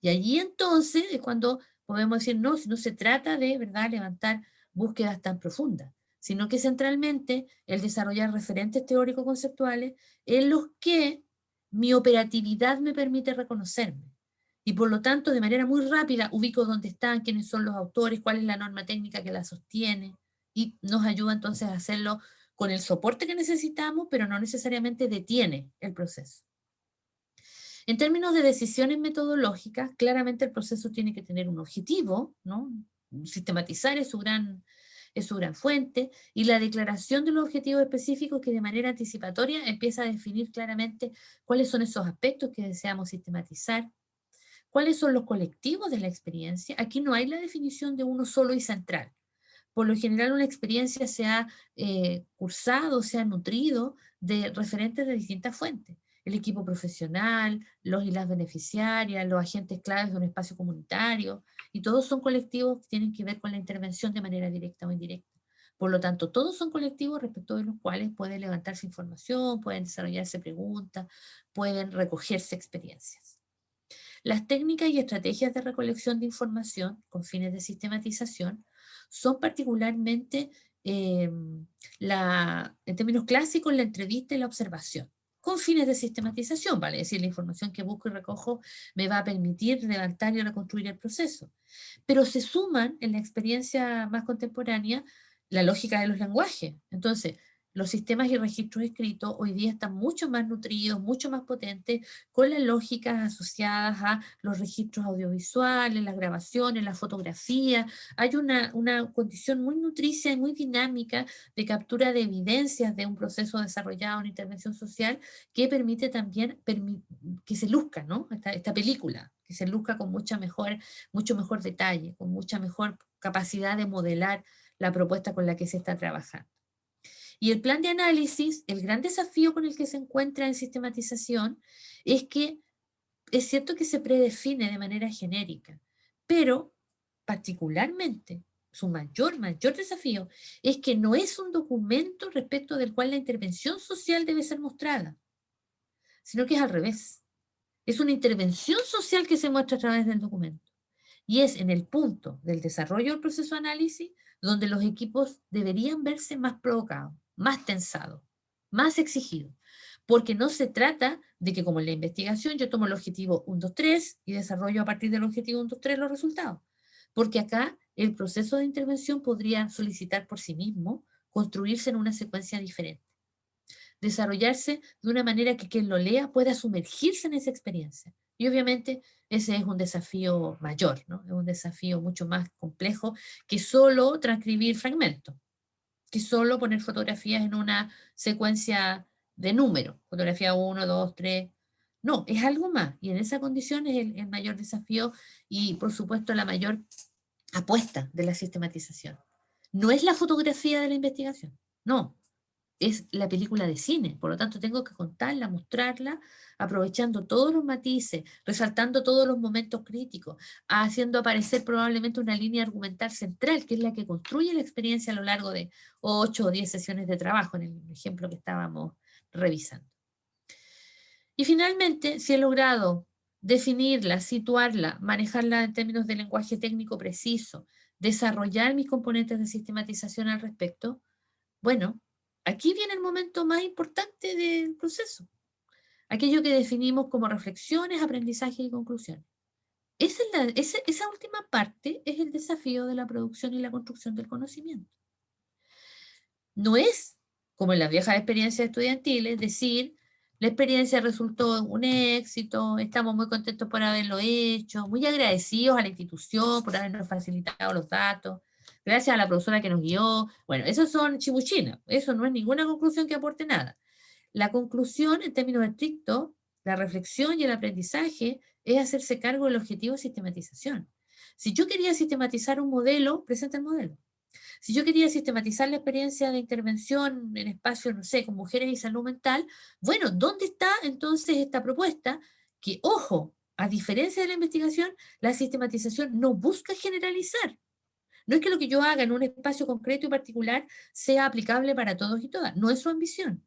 Y allí entonces es cuando podemos decir, no, si no se trata de, ¿verdad?, levantar búsquedas tan profundas, sino que centralmente el desarrollar referentes teórico-conceptuales en los que mi operatividad me permite reconocerme. Y por lo tanto, de manera muy rápida, ubico dónde están, quiénes son los autores, cuál es la norma técnica que la sostiene, y nos ayuda entonces a hacerlo con el soporte que necesitamos, pero no necesariamente detiene el proceso. En términos de decisiones metodológicas, claramente el proceso tiene que tener un objetivo, ¿no? Sistematizar es su gran es su gran fuente, y la declaración de los objetivos específicos que de manera anticipatoria empieza a definir claramente cuáles son esos aspectos que deseamos sistematizar, cuáles son los colectivos de la experiencia. Aquí no hay la definición de uno solo y central. Por lo general una experiencia se ha cursado, se ha nutrido de referentes de distintas fuentes. El equipo profesional, los y las beneficiarias, los agentes claves de un espacio comunitario, y todos son colectivos que tienen que ver con la intervención de manera directa o indirecta. Por lo tanto, todos son colectivos respecto de los cuales puede levantarse información, pueden desarrollarse preguntas, pueden recogerse experiencias. Las técnicas y estrategias de recolección de información con fines de sistematización son particularmente, en términos clásicos, la entrevista y la observación, con fines de sistematización, vale decir, la información que busco y recojo me va a permitir levantar y reconstruir el proceso. Pero se suman en la experiencia más contemporánea la lógica de los lenguajes. Entonces, los sistemas y registros escritos hoy día están mucho más nutridos, mucho más potentes, con las lógicas asociadas a los registros audiovisuales, las grabaciones, la fotografía. Hay una condición muy nutricia y muy dinámica de captura de evidencias de un proceso desarrollado en intervención social que permite también que se luzca, ¿no? Esta película, que se luzca con mucho mejor detalle, con mucha mejor capacidad de modelar la propuesta con la que se está trabajando. Y el plan de análisis, el gran desafío con el que se encuentra en sistematización es que es cierto que se predefine de manera genérica, pero particularmente su mayor desafío es que no es un documento respecto del cual la intervención social debe ser mostrada, sino que es al revés. Es una intervención social que se muestra a través del documento. Y es en el punto del desarrollo del proceso de análisis donde los equipos deberían verse más provocados, más tensados, más exigidos. Porque no se trata de que, como en la investigación, yo tomo el objetivo 1, 2, 3 y desarrollo a partir del objetivo 1, 2, 3 los resultados. Porque acá el proceso de intervención podría solicitar por sí mismo construirse en una secuencia diferente, desarrollarse de una manera que quien lo lea pueda sumergirse en esa experiencia. Y obviamente ese es un desafío mayor, ¿no? Es un desafío mucho más complejo que solo transcribir fragmentos, que solo poner fotografías en una secuencia de números, fotografía 1, 2, 3. No, es algo más. Y en esa condición es el mayor desafío y, por supuesto, la mayor apuesta de la sistematización. No es la fotografía de la investigación, no, es la película de cine, por lo tanto tengo que contarla, mostrarla, aprovechando todos los matices, resaltando todos los momentos críticos, haciendo aparecer probablemente una línea argumental central, que es la que construye la experiencia a lo largo de 8 o 10 sesiones de trabajo, en el ejemplo que estábamos revisando. Y finalmente, si he logrado definirla, situarla, manejarla en términos de lenguaje técnico preciso, desarrollar mis componentes de sistematización al respecto, bueno, aquí viene el momento más importante del proceso, aquello que definimos como reflexiones, aprendizaje y conclusiones. Esa última parte es el desafío de la producción y la construcción del conocimiento. No es, como en las viejas experiencias estudiantiles, decir, la experiencia resultó un éxito, estamos muy contentos por haberlo hecho, muy agradecidos a la institución por habernos facilitado los datos, gracias a la profesora que nos guió. Bueno, eso son chibuchinas, eso no es ninguna conclusión que aporte nada. La conclusión, en términos estrictos, la reflexión y el aprendizaje es hacerse cargo del objetivo de sistematización. Si yo quería sistematizar un modelo, presenta el modelo. Si yo quería sistematizar la experiencia de intervención en espacios, no sé, con mujeres y salud mental, bueno, ¿dónde está entonces esta propuesta? Que, ojo, a diferencia de la investigación, la sistematización no busca generalizar. No es que lo que yo haga en un espacio concreto y particular sea aplicable para todos y todas, no es su ambición.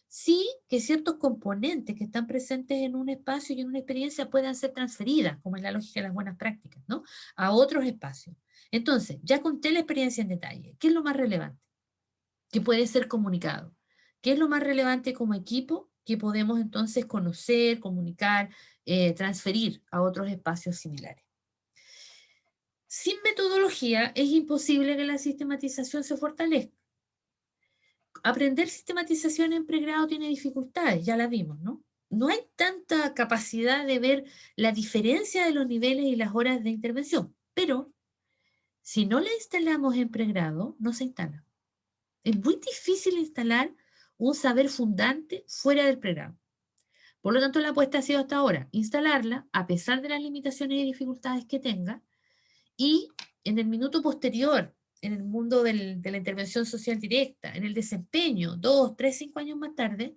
Sí que ciertos componentes que están presentes en un espacio y en una experiencia puedan ser transferidas, como es la lógica de las buenas prácticas, ¿no? A otros espacios. Entonces, ya conté la experiencia en detalle. ¿Qué es lo más relevante? Que puede ser comunicado. ¿Qué es lo más relevante como equipo que podemos entonces conocer, comunicar, transferir a otros espacios similares? Sin metodología es imposible que la sistematización se fortalezca. Aprender sistematización en pregrado tiene dificultades, ya la vimos, ¿no? No hay tanta capacidad de ver la diferencia de los niveles y las horas de intervención, pero Si no la instalamos en pregrado, no se instala. Es muy difícil instalar un saber fundante fuera del pregrado. Por lo tanto, la apuesta ha sido hasta ahora instalarla, a pesar de las limitaciones y dificultades que tenga, y en el minuto posterior, en el mundo de la intervención social directa, en el desempeño, 2, 3, 5 años más tarde,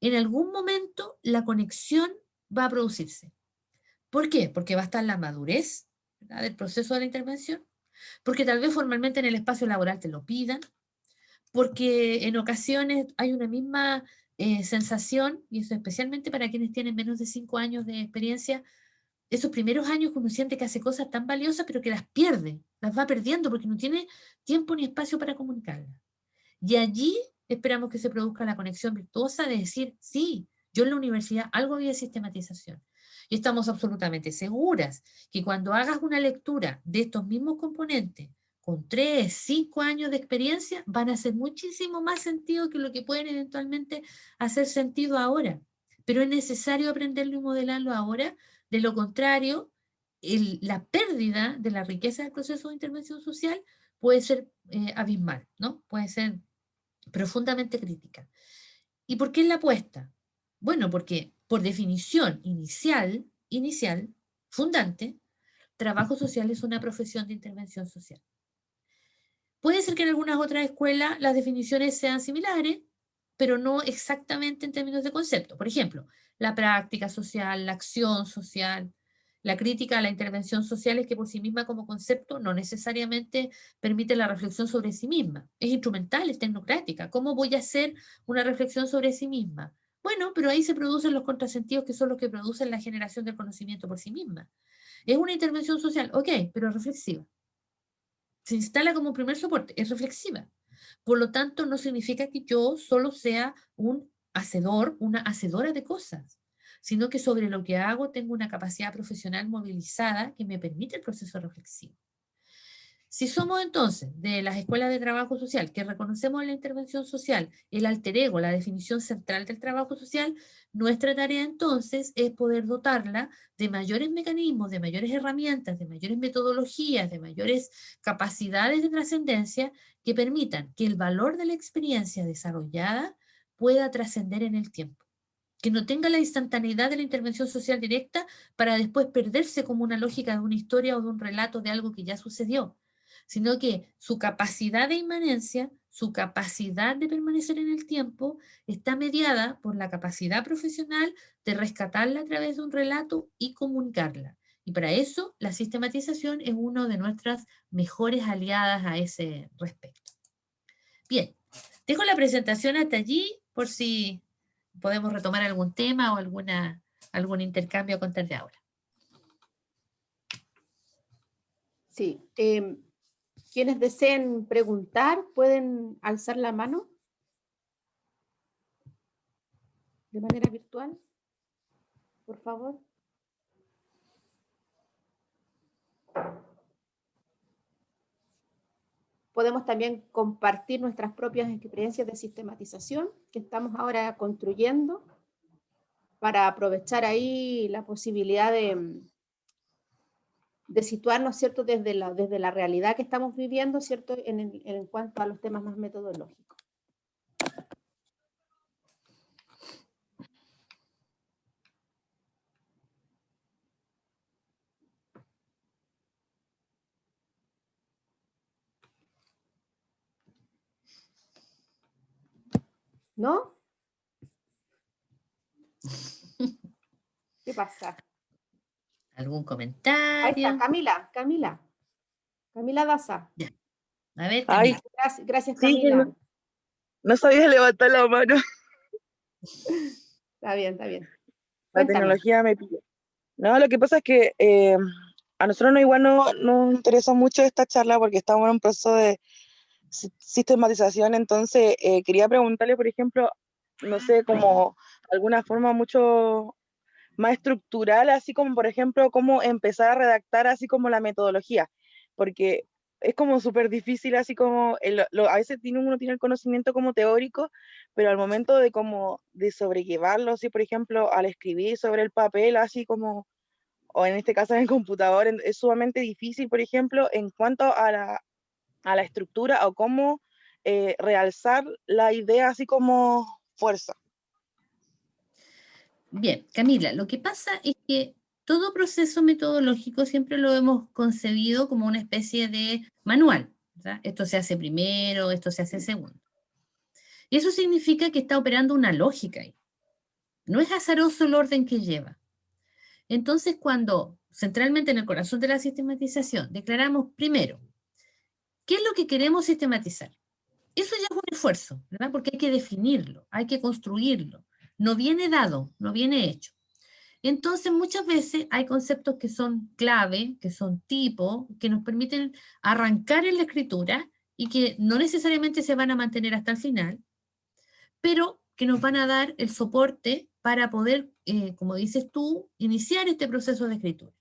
en algún momento la conexión va a producirse. ¿Por qué? Porque va a estar la madurez, ¿verdad?, del proceso de la intervención, porque tal vez formalmente en el espacio laboral te lo pidan, porque en ocasiones hay una misma sensación, y eso especialmente para quienes tienen menos de 5 años de experiencia, esos primeros años que uno siente que hace cosas tan valiosas, pero que las pierde, las va perdiendo porque no tiene tiempo ni espacio para comunicarlas. Y allí esperamos que se produzca la conexión virtuosa de decir, sí, yo en la universidad algo había de sistematización. Y estamos absolutamente seguras que cuando hagas una lectura de estos mismos componentes, con 3, 5 años de experiencia, van a hacer muchísimo más sentido que lo que pueden eventualmente hacer sentido ahora. Pero es necesario aprenderlo y modelarlo ahora. De lo contrario, la pérdida de la riqueza del proceso de intervención social puede ser abismal, ¿no? Puede ser profundamente crítica. ¿Y por qué es la apuesta? Bueno, porque por definición inicial, fundante, trabajo social es una profesión de intervención social. Puede ser que en algunas otras escuelas las definiciones sean similares, pero no exactamente en términos de concepto. Por ejemplo, la práctica social, la acción social, la crítica a la intervención social es que por sí misma como concepto no necesariamente permite la reflexión sobre sí misma. Es instrumental, es tecnocrática. ¿Cómo voy a hacer una reflexión sobre sí misma? Bueno, pero ahí se producen los contrasentidos que son los que producen la generación del conocimiento por sí misma. Es una intervención social, ok, pero reflexiva. Se instala como primer soporte, es reflexiva. Por lo tanto, no significa que yo solo sea un hacedor, una hacedora de cosas, sino que sobre lo que hago tengo una capacidad profesional movilizada que me permite el proceso reflexivo. Si somos entonces de las escuelas de trabajo social que reconocemos en la intervención social el alter ego, la definición central del trabajo social, nuestra tarea entonces es poder dotarla de mayores mecanismos, de mayores herramientas, de mayores metodologías, de mayores capacidades de trascendencia que permitan que el valor de la experiencia desarrollada pueda trascender en el tiempo, que no tenga la instantaneidad de la intervención social directa para después perderse como una lógica de una historia o de un relato de algo que ya sucedió, sino que su capacidad de inmanencia, su capacidad de permanecer en el tiempo, está mediada por la capacidad profesional de rescatarla a través de un relato y comunicarla. Y para eso la sistematización es una de nuestras mejores aliadas a ese respecto. Bien, dejo la presentación hasta allí por si podemos retomar algún tema o algún intercambio a contar de ahora. Sí. Quienes deseen preguntar pueden alzar la mano de manera virtual, por favor. Podemos también compartir nuestras propias experiencias de sistematización que estamos ahora construyendo para aprovechar ahí la posibilidad de situarnos, ¿cierto?, desde la realidad que estamos viviendo, ¿cierto?, en cuanto a los temas más metodológicos. ¿No? ¿Qué pasa? ¿Algún comentario? Ahí está, Camila Daza. Ya. A ver, Camila. Ay, gracias, Sí, Camila. no sabía levantar la mano. Está bien, está bien. La Cuéntame. tecnología me pilla. No, lo que pasa es que a nosotros igual nos interesa mucho esta charla porque estamos en un proceso de sistematización, entonces quería preguntarle, por ejemplo, no sé, como alguna forma mucho más estructural, así como, por ejemplo, cómo empezar a redactar así como la metodología, porque es como súper difícil, así como, a veces uno tiene el conocimiento como teórico, pero al momento de sobrellevarlo, así, por ejemplo, al escribir sobre el papel, así como o en este caso en el computador, es sumamente difícil, por ejemplo, en cuanto a la estructura o cómo realzar la idea así como fuerza. Bien, Camila, lo que pasa es que todo proceso metodológico siempre lo hemos concebido como una especie de manual, ¿verdad? Esto se hace primero, esto se hace segundo. Y eso significa que está operando una lógica ahí. No es azaroso el orden que lleva. Entonces, cuando centralmente en el corazón de la sistematización declaramos primero, ¿qué es lo que queremos sistematizar? Eso ya es un esfuerzo, ¿verdad? Porque hay que definirlo, hay que construirlo. No viene dado, no viene hecho. Entonces, muchas veces hay conceptos que son clave, que son tipo, que nos permiten arrancar en la escritura y que no necesariamente se van a mantener hasta el final, pero que nos van a dar el soporte para poder, como dices tú, iniciar este proceso de escritura.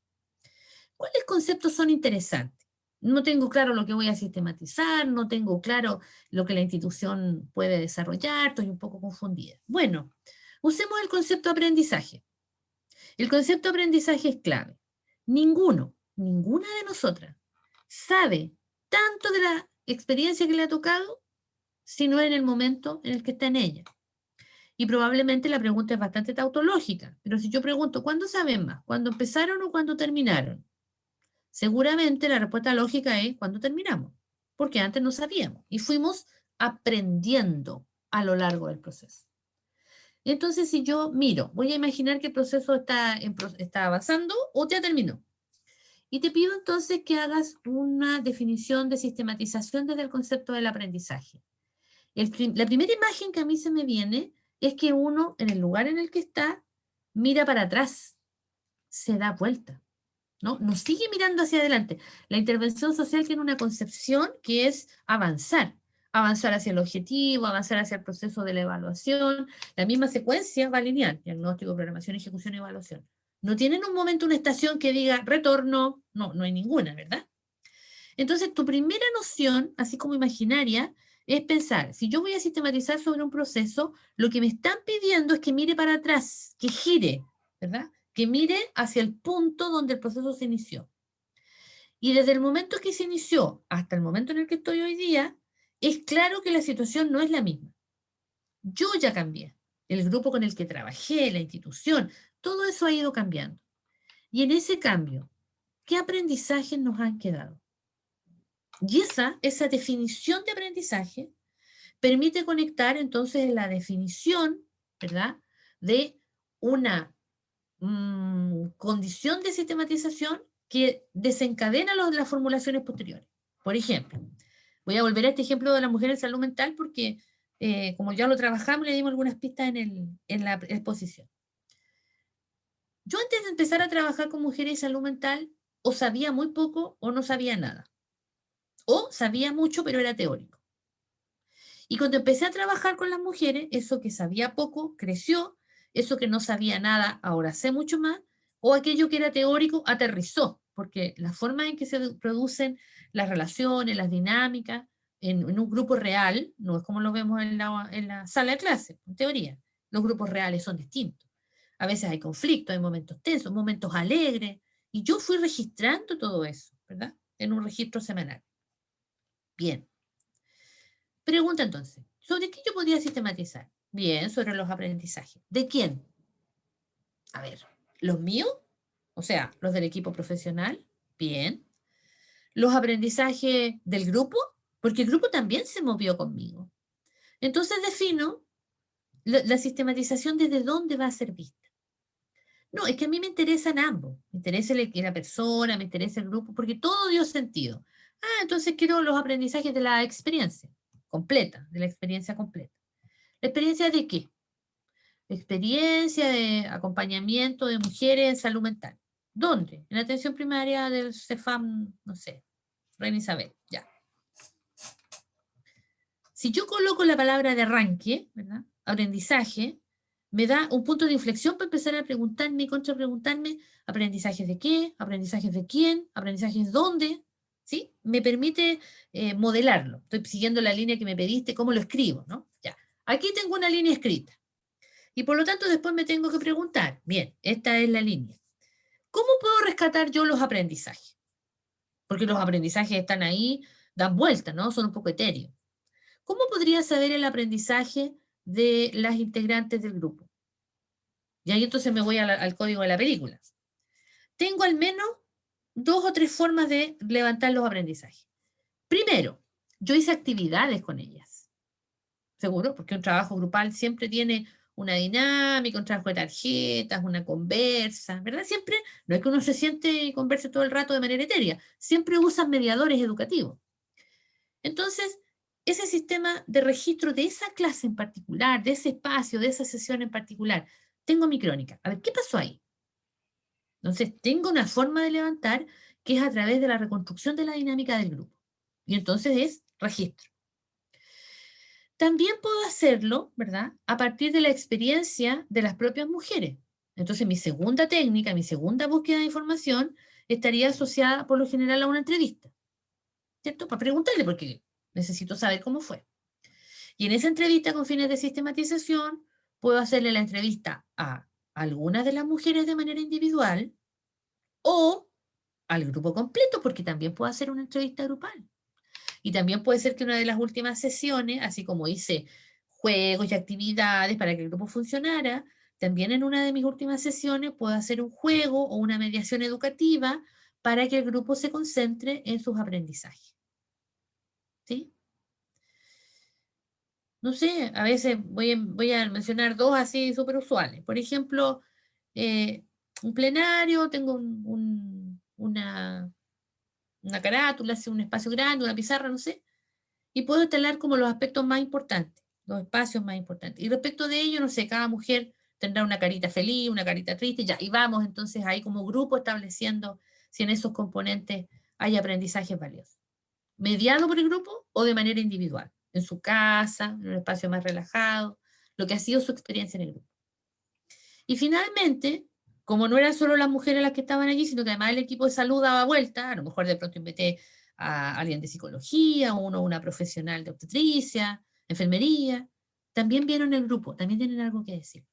¿Cuáles conceptos son interesantes? No tengo claro lo que voy a sistematizar, no tengo claro lo que la institución puede desarrollar, estoy un poco confundida. Bueno, usemos el concepto de aprendizaje. El concepto de aprendizaje es clave. Ninguna de nosotras sabe tanto de la experiencia que le ha tocado, sino en el momento en el que está en ella. Y probablemente la pregunta es bastante tautológica, pero si yo pregunto, ¿cuándo saben más? ¿Cuándo empezaron o cuándo terminaron? Seguramente la respuesta lógica es cuando terminamos, porque antes no sabíamos y fuimos aprendiendo a lo largo del proceso. Entonces, si yo miro, voy a imaginar que el proceso está avanzando o ya terminó. Y te pido entonces que hagas una definición de sistematización desde el concepto del aprendizaje. La primera imagen que a mí se me viene es que uno, en el lugar en el que está, mira para atrás, se da vuelta, ¿no? No sigue mirando hacia adelante. La intervención social tiene una concepción que es avanzar hacia el objetivo, avanzar hacia el proceso de la evaluación. La misma secuencia va lineal: diagnóstico, programación, ejecución y evaluación. No tienen un momento, una estación que diga retorno, no hay ninguna, ¿verdad? Entonces, tu primera noción, así como imaginaria, es pensar, si yo voy a sistematizar sobre un proceso, lo que me están pidiendo es que mire para atrás, que gire, ¿verdad? Que mire hacia el punto donde el proceso se inició. Y desde el momento que se inició hasta el momento en el que estoy hoy día, es claro que la situación no es la misma. Yo ya cambié. El grupo con el que trabajé, la institución, todo eso ha ido cambiando. Y en ese cambio, ¿qué aprendizajes nos han quedado? Y esa definición de aprendizaje permite conectar entonces la definición, ¿verdad?, de una condición de sistematización que desencadena las formulaciones posteriores. Por ejemplo, voy a volver a este ejemplo de la mujer en salud mental porque, como ya lo trabajamos, le dimos algunas pistas en la exposición. Yo antes de empezar a trabajar con mujeres en salud mental, o sabía muy poco o no sabía nada. O sabía mucho, pero era teórico. Y cuando empecé a trabajar con las mujeres, eso que sabía poco creció, eso que no sabía nada, ahora sé mucho más, o aquello que era teórico aterrizó, porque la forma en que se producen las relaciones, las dinámicas, en un grupo real, no es como lo vemos en la sala de clase, en teoría. Los grupos reales son distintos. A veces hay conflictos, hay momentos tensos, momentos alegres, y yo fui registrando todo eso, ¿verdad? En un registro semanal. Bien. Pregunta entonces, ¿sobre qué yo podría sistematizar? Bien, sobre los aprendizajes. ¿De quién? A ver, ¿los míos? O sea, los del equipo profesional. Bien. ¿Los aprendizajes del grupo? Porque el grupo también se movió conmigo. Entonces defino la sistematización desde dónde va a ser vista. No, es que a mí me interesan ambos. Me interesa la persona, me interesa el grupo, porque todo dio sentido. Ah, entonces quiero los aprendizajes de la experiencia completa, de la experiencia completa. ¿La experiencia de qué? Experiencia de acompañamiento de mujeres en salud mental. ¿Dónde? En la atención primaria del CEFAM, no sé, Reina Isabel, ya. Si yo coloco la palabra de arranque, ¿verdad?, aprendizaje, me da un punto de inflexión para empezar a preguntarme y contrapreguntarme aprendizajes de qué, aprendizajes de quién, aprendizajes dónde, ¿sí? Me permite modelarlo. Estoy siguiendo la línea que me pediste, cómo lo escribo, ¿no? Ya. Aquí tengo una línea escrita. Y por lo tanto después me tengo que preguntar, bien, esta es la línea. ¿Cómo puedo rescatar yo los aprendizajes? Porque los aprendizajes están ahí, dan vueltas, ¿no? Son un poco etéreos. ¿Cómo podría saber el aprendizaje de las integrantes del grupo? Y ahí entonces me voy al código de la película. Tengo al menos 2 o 3 formas de levantar los aprendizajes. Primero, yo hice actividades con ellas. Seguro, porque un trabajo grupal siempre tiene una dinámica, un trabajo de tarjetas, una conversa, ¿verdad? Siempre, no es que uno se siente y converse todo el rato de manera etérea, siempre usan mediadores educativos. Entonces, ese sistema de registro de esa clase en particular, de ese espacio, de esa sesión en particular, tengo mi crónica. A ver, ¿qué pasó ahí? Entonces, tengo una forma de levantar que es a través de la reconstrucción de la dinámica del grupo. Y entonces es registro. También puedo hacerlo, ¿verdad?, a partir de la experiencia de las propias mujeres. Entonces, mi segunda técnica, mi segunda búsqueda de información estaría asociada por lo general a una entrevista, ¿cierto? Para preguntarle, porque necesito saber cómo fue. Y en esa entrevista con fines de sistematización, puedo hacerle la entrevista a algunas de las mujeres de manera individual o al grupo completo, porque también puedo hacer una entrevista grupal. Y también puede ser que una de las últimas sesiones, así como hice juegos y actividades para que el grupo funcionara, también en una de mis últimas sesiones puedo hacer un juego o una mediación educativa para que el grupo se concentre en sus aprendizajes. ¿Sí? No sé, a veces voy a mencionar 2 así súper usuales. Por ejemplo, un plenario, tengo una carátula, así, un espacio grande, una pizarra, no sé, y puedo instalar como los aspectos más importantes, los espacios más importantes. Y respecto de ello, no sé, cada mujer tendrá una carita feliz, una carita triste, ya, y vamos entonces ahí como grupo estableciendo si en esos componentes hay aprendizajes valiosos. Mediado por el grupo o de manera individual, en su casa, en un espacio más relajado, lo que ha sido su experiencia en el grupo. Y finalmente, como no eran solo las mujeres las que estaban allí, sino que además el equipo de salud daba vuelta, a lo mejor de pronto invité a alguien de psicología, una profesional de obstetricia, enfermería, también vieron el grupo, también tienen algo que decir.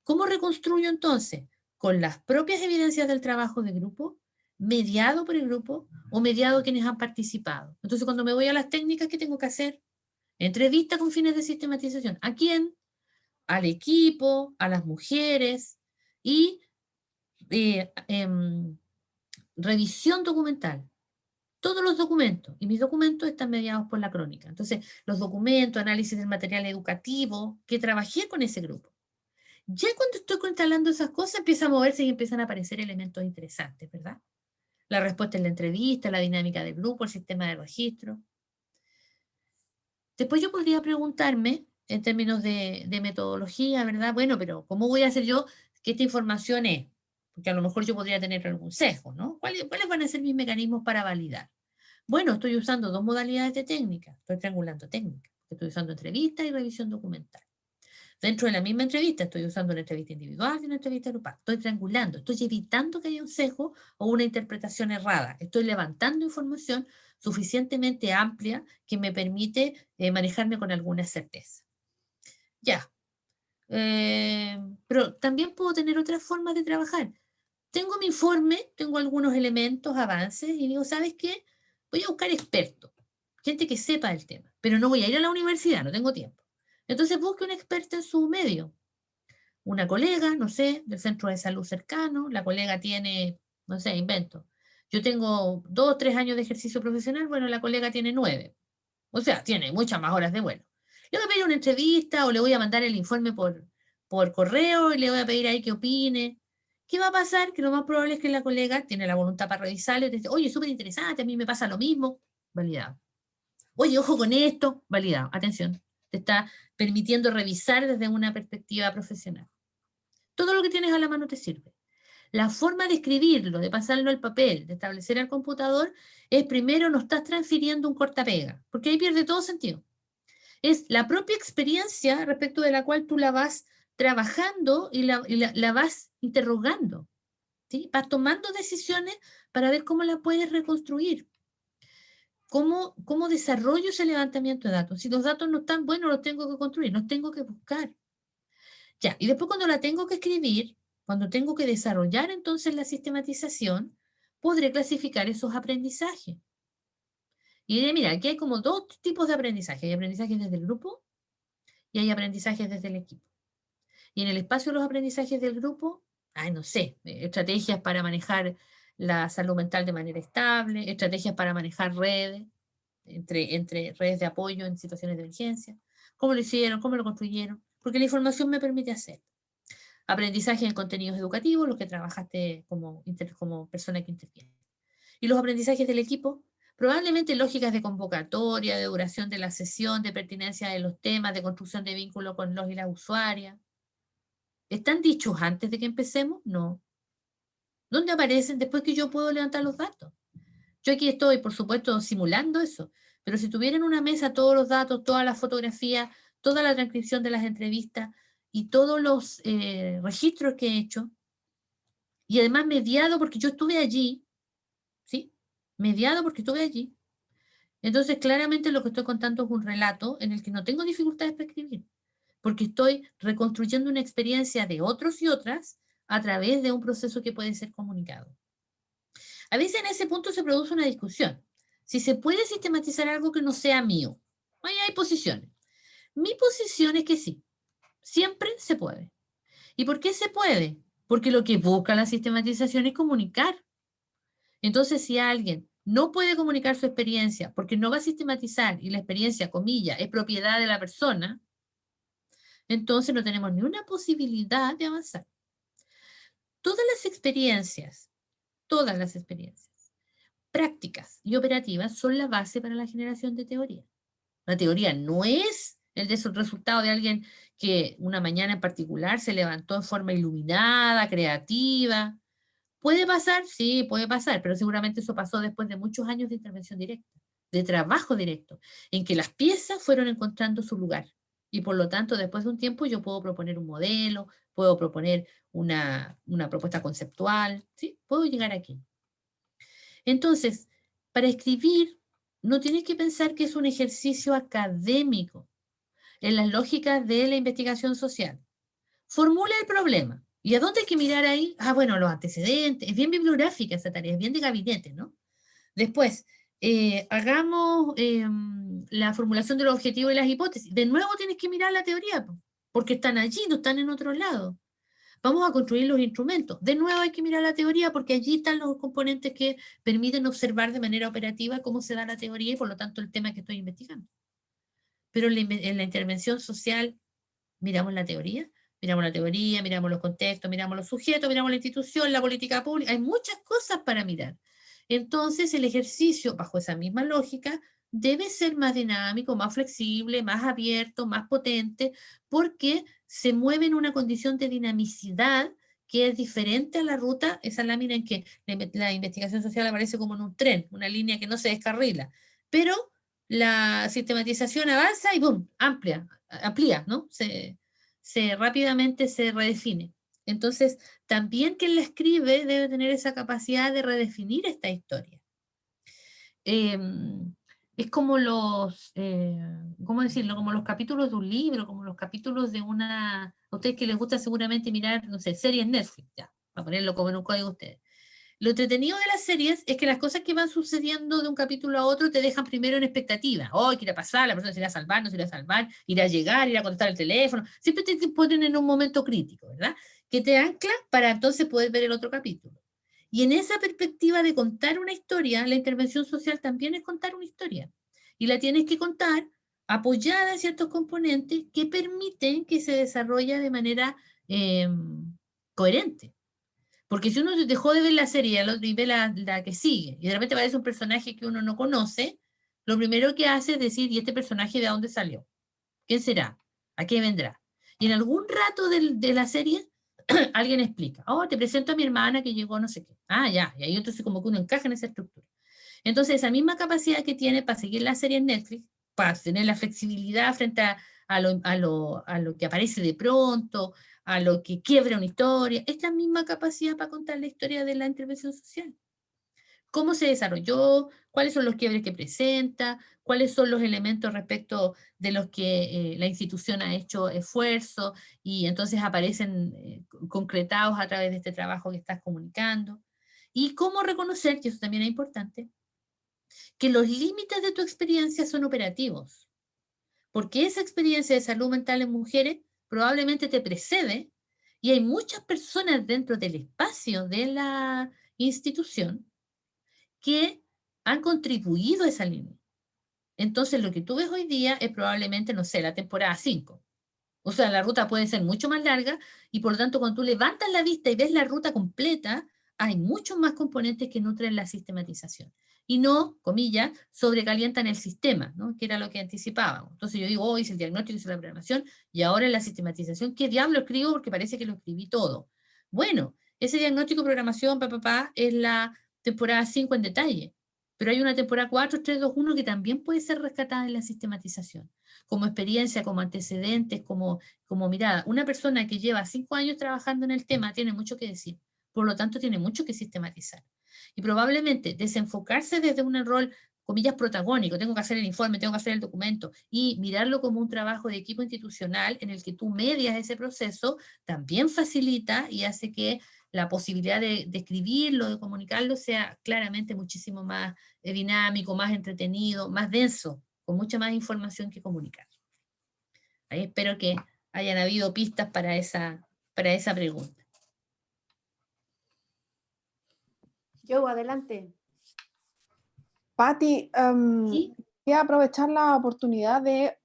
¿Cómo reconstruyo entonces? Con las propias evidencias del trabajo de grupo, mediado por el grupo o mediado quienes han participado. Entonces, cuando me voy a las técnicas, ¿qué tengo que hacer? Entrevista con fines de sistematización. ¿A quién? Al equipo, a las mujeres y revisión documental. Todos los documentos, y mis documentos están mediados por la crónica. Entonces, los documentos, análisis del material educativo, que trabajé con ese grupo. Ya cuando estoy instalando esas cosas, empieza a moverse y empiezan a aparecer elementos interesantes, ¿verdad? La respuesta en la entrevista, la dinámica del grupo, el sistema de registro. Después yo podría preguntarme, en términos de metodología, ¿verdad? Bueno, pero ¿cómo voy a hacer yo que esta información es? Porque a lo mejor yo podría tener algún sesgo, ¿no? ¿Cuáles van a ser mis mecanismos para validar? Bueno, estoy usando 2 modalidades de técnica. Estoy triangulando técnicas. Estoy usando entrevista y revisión documental. Dentro de la misma entrevista estoy usando una entrevista individual y una entrevista grupal. Estoy triangulando, estoy evitando que haya un sesgo o una interpretación errada. Estoy levantando información suficientemente amplia que me permite manejarme con alguna certeza. Ya. Pero también puedo tener otras formas de trabajar. Tengo mi informe, tengo algunos elementos, avances, y digo, ¿sabes qué? Voy a buscar expertos, gente que sepa del tema, pero no voy a ir a la universidad, no tengo tiempo. Entonces busque un experto en su medio. Una colega, no sé, del centro de salud cercano, la colega tiene, no sé, invento. Yo tengo 2 o 3 años de ejercicio profesional, bueno, la colega tiene 9. O sea, tiene muchas más horas de vuelo. Le voy a pedir una entrevista o le voy a mandar el informe por correo y le voy a pedir ahí que opine. ¿Qué va a pasar? Que lo más probable es que la colega tiene la voluntad para revisarlo y te dice, oye, súper interesante, a mí me pasa lo mismo. Validado. Oye, ojo con esto. Validado. Atención. Te está permitiendo revisar desde una perspectiva profesional. Todo lo que tienes a la mano te sirve. La forma de escribirlo, de pasarlo al papel, de establecer al computador, es primero no estás transfiriendo un cortapega, porque ahí pierde todo sentido. Es la propia experiencia respecto de la cual tú la vas trabajando y la vas interrogando. ¿Sí? Vas tomando decisiones para ver cómo la puedes reconstruir. ¿Cómo desarrollo ese levantamiento de datos? Si los datos no están buenos, los tengo que construir, los tengo que buscar. Ya, y después cuando la tengo que escribir, cuando tengo que desarrollar entonces la sistematización, podré clasificar esos aprendizajes. Y diré, mira, aquí hay como dos tipos de aprendizaje. Hay aprendizajes desde el grupo y hay aprendizajes desde el equipo. Y en el espacio de los aprendizajes del grupo, no sé, estrategias para manejar la salud mental de manera estable, estrategias para manejar redes, entre redes de apoyo en situaciones de emergencia, cómo lo hicieron, cómo lo construyeron, porque la información me permite hacer. Aprendizaje en contenidos educativos, los que trabajaste como persona que interviene. Y los aprendizajes del equipo, probablemente lógicas de convocatoria, de duración de la sesión, de pertinencia de los temas, de construcción de vínculo con los y las usuarias. ¿Están dichos antes de que empecemos? No. ¿Dónde aparecen después que yo puedo levantar los datos? Yo aquí estoy, por supuesto, simulando eso, pero si tuviera en una mesa todos los datos, todas las fotografías, toda la transcripción de las entrevistas y todos los registros que he hecho, y además mediado porque yo estuve allí, ¿sí? Mediado porque estuve allí. Entonces, claramente lo que estoy contando es un relato en el que no tengo dificultades para escribir, porque estoy reconstruyendo una experiencia de otros y otras a través de un proceso que puede ser comunicado. A veces en ese punto se produce una discusión. Si se puede sistematizar algo que no sea mío. Ahí hay posiciones. Mi posición es que sí, siempre se puede. ¿Y por qué se puede? Porque lo que busca la sistematización es comunicar. Entonces, si alguien no puede comunicar su experiencia porque no va a sistematizar y la experiencia, comillas, es propiedad de la persona, entonces no tenemos ni una posibilidad de avanzar. Todas las experiencias prácticas y operativas son la base para la generación de teoría. La teoría no es el resultado de alguien que una mañana en particular se levantó en forma iluminada, creativa. ¿Puede pasar? Sí, puede pasar, pero seguramente eso pasó después de muchos años de intervención directa, de trabajo directo, en que las piezas fueron encontrando su lugar. Y por lo tanto, después de un tiempo yo puedo proponer un modelo, puedo proponer una propuesta conceptual, ¿sí? Puedo llegar aquí. Entonces, para escribir, no tienes que pensar que es un ejercicio académico en las lógicas de la investigación social. Formula el problema. ¿Y a dónde hay que mirar ahí? Bueno, los antecedentes. Es bien bibliográfica esa tarea, es bien de gabinete, ¿no? Después, hagamos la formulación de los objetivos y las hipótesis. De nuevo tienes que mirar la teoría, porque están allí, no están en otro lado. Vamos a construir los instrumentos. De nuevo hay que mirar la teoría porque allí están los componentes que permiten observar de manera operativa cómo se da la teoría y por lo tanto el tema que estoy investigando. Pero en la intervención social miramos la teoría, miramos los contextos, miramos los sujetos, miramos la institución, la política pública. Hay muchas cosas para mirar. Entonces el ejercicio, bajo esa misma lógica, debe ser más dinámico, más flexible, más abierto, más potente, porque se mueve en una condición de dinamicidad que es diferente a la ruta, esa lámina en que la investigación social aparece como en un tren, una línea que no se descarrila. Pero la sistematización avanza y ¡boom! Amplía, ¿no? Rápidamente se redefine. Entonces, también quien la escribe debe tener esa capacidad de redefinir esta historia. Es como ¿cómo decirlo? Como los capítulos de un libro, como los capítulos de a ustedes que les gusta seguramente mirar, no sé, series Netflix, ya, para ponerlo como en un código de ustedes. Lo entretenido de las series es que las cosas que van sucediendo de un capítulo a otro te dejan primero en expectativa. ¿Qué irá a pasar? La persona se irá a salvar, no se irá a salvar, irá a llegar, irá a contestar el teléfono. Siempre te ponen en un momento crítico, ¿verdad? Que te ancla para entonces poder ver el otro capítulo. Y en esa perspectiva de contar una historia, la intervención social también es contar una historia. Y la tienes que contar apoyada en ciertos componentes que permiten que se desarrolle de manera coherente. Porque si uno dejó de ver la serie y ve la que sigue, y de repente aparece un personaje que uno no conoce, lo primero que hace es decir, ¿y este personaje de dónde salió? ¿Quién será? ¿A qué vendrá? Y en algún rato de la serie, alguien explica, te presento a mi hermana que llegó no sé qué. Ya, y ahí entonces como que uno encaja en esa estructura. Entonces, esa misma capacidad que tiene para seguir la serie en Netflix, para tener la flexibilidad frente a lo que aparece de pronto, a lo que quiebra una historia, es la misma capacidad para contar la historia de la intervención social. cómo se desarrolló, cuáles son los quiebres que presenta, cuáles son los elementos respecto de los que la institución ha hecho esfuerzo y entonces aparecen concretados a través de este trabajo que estás comunicando. Y cómo reconocer, que eso también es importante, que los límites de tu experiencia son operativos. Porque esa experiencia de salud mental en mujeres probablemente te precede y hay muchas personas dentro del espacio de la institución que han contribuido a esa línea. Entonces, lo que tú ves hoy día es probablemente, no sé, la temporada 5. O sea, la ruta puede ser mucho más larga y por lo tanto, cuando tú levantas la vista y ves la ruta completa, hay muchos más componentes que nutren la sistematización. Y no, comillas, sobrecalientan el sistema, ¿no? Que era lo que anticipábamos. Entonces yo digo, oh, hice el diagnóstico, hice la programación, y ahora en la sistematización, ¿qué diablo escribo? Porque parece que lo escribí todo. Bueno, ese diagnóstico, programación, es la temporada 5 en detalle. Pero hay una temporada 4, 3, 2, 1 que también puede ser rescatada en la sistematización. Como experiencia, como antecedentes, como mirada. Una persona que lleva 5 años trabajando en el tema tiene mucho que decir. Por lo tanto, tiene mucho que sistematizar. Y probablemente desenfocarse desde un rol, comillas, protagónico, tengo que hacer el informe, tengo que hacer el documento, y mirarlo como un trabajo de equipo institucional en el que tú medias ese proceso, también facilita y hace que la posibilidad de escribirlo, de comunicarlo, sea claramente muchísimo más dinámico, más entretenido, más denso, con mucha más información que comunicar. Ahí espero que hayan habido pistas para esa pregunta. Joe, adelante. Patti, ¿Sí? quería aprovechar la oportunidad de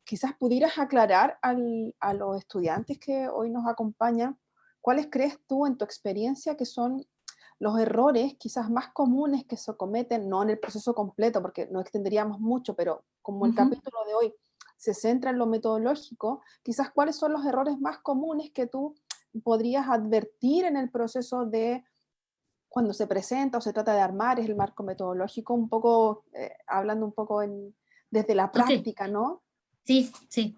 quizás pudieras aclarar a los estudiantes que hoy nos acompañan, ¿cuáles crees tú en tu experiencia que son los errores quizás más comunes que se cometen, no en el proceso completo, porque no extenderíamos mucho, pero como el capítulo de hoy se centra en lo metodológico, quizás cuáles son los errores más comunes que tú podrías advertir en el proceso de cuando se presenta o se trata de armar es el marco metodológico, un poco, hablando un poco desde la práctica, Okay. ¿no? Sí, sí.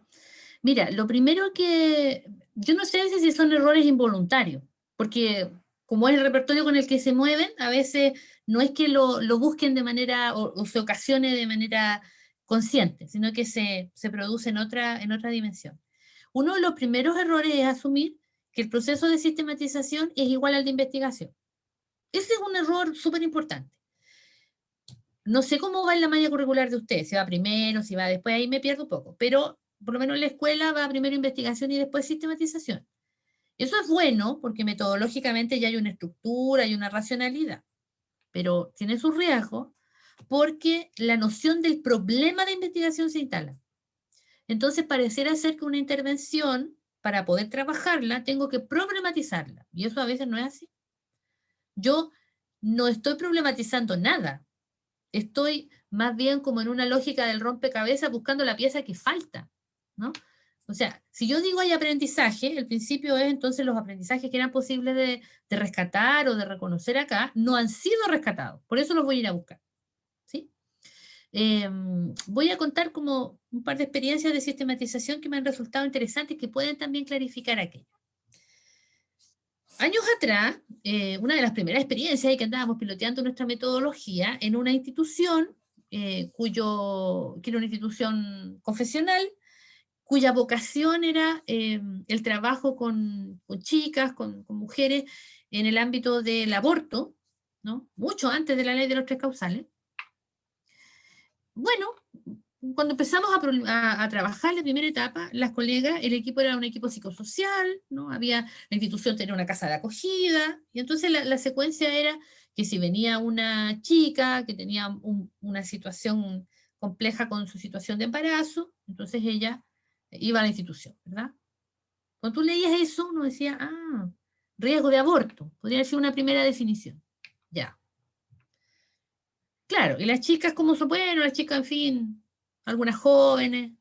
Mira, lo primero que, yo no sé a veces si son errores involuntarios, porque como es el repertorio con el que se mueven, a veces no es que lo busquen de manera, o se ocasione de manera consciente, sino que se produce en otra dimensión. Uno de los primeros errores es asumir que el proceso de sistematización es igual al de investigación. Ese es un error súper importante. No sé cómo va en la malla curricular de ustedes, si va primero, si va después, ahí me pierdo un poco, pero por lo menos en la escuela va primero investigación y después sistematización. Eso es bueno porque metodológicamente ya hay una estructura y una racionalidad, pero tiene sus riesgos porque la noción del problema de investigación se instala. Entonces pareciera ser que una intervención, para poder trabajarla, tengo que problematizarla, y eso a veces no es así. Yo no estoy problematizando nada, estoy más bien como en una lógica del rompecabezas buscando la pieza que falta, ¿no? O sea, si yo digo hay aprendizaje, el principio es entonces los aprendizajes que eran posibles de rescatar o de reconocer acá, no han sido rescatados, por eso los voy a ir a buscar, ¿sí? Voy a contar como un par de experiencias de sistematización que me han resultado interesantes que pueden también clarificar aquello. Años atrás, una de las primeras experiencias es que andábamos piloteando nuestra metodología en una institución, que era una institución confesional, cuya vocación era el trabajo con chicas, con mujeres en el ámbito del aborto, ¿no? Mucho antes de la ley de los 3 causales. Bueno, cuando empezamos a trabajar la primera etapa, las colegas, el equipo era un equipo psicosocial, ¿no? La institución tenía una casa de acogida, y entonces la secuencia era que si venía una chica que tenía una situación compleja con su situación de embarazo, entonces ella iba a la institución, ¿verdad? Cuando tú leías eso, uno decía, riesgo de aborto, podría ser una primera definición. Ya. Claro, y las chicas, ¿cómo son? Bueno, las chicas, en fin, algunas jóvenes.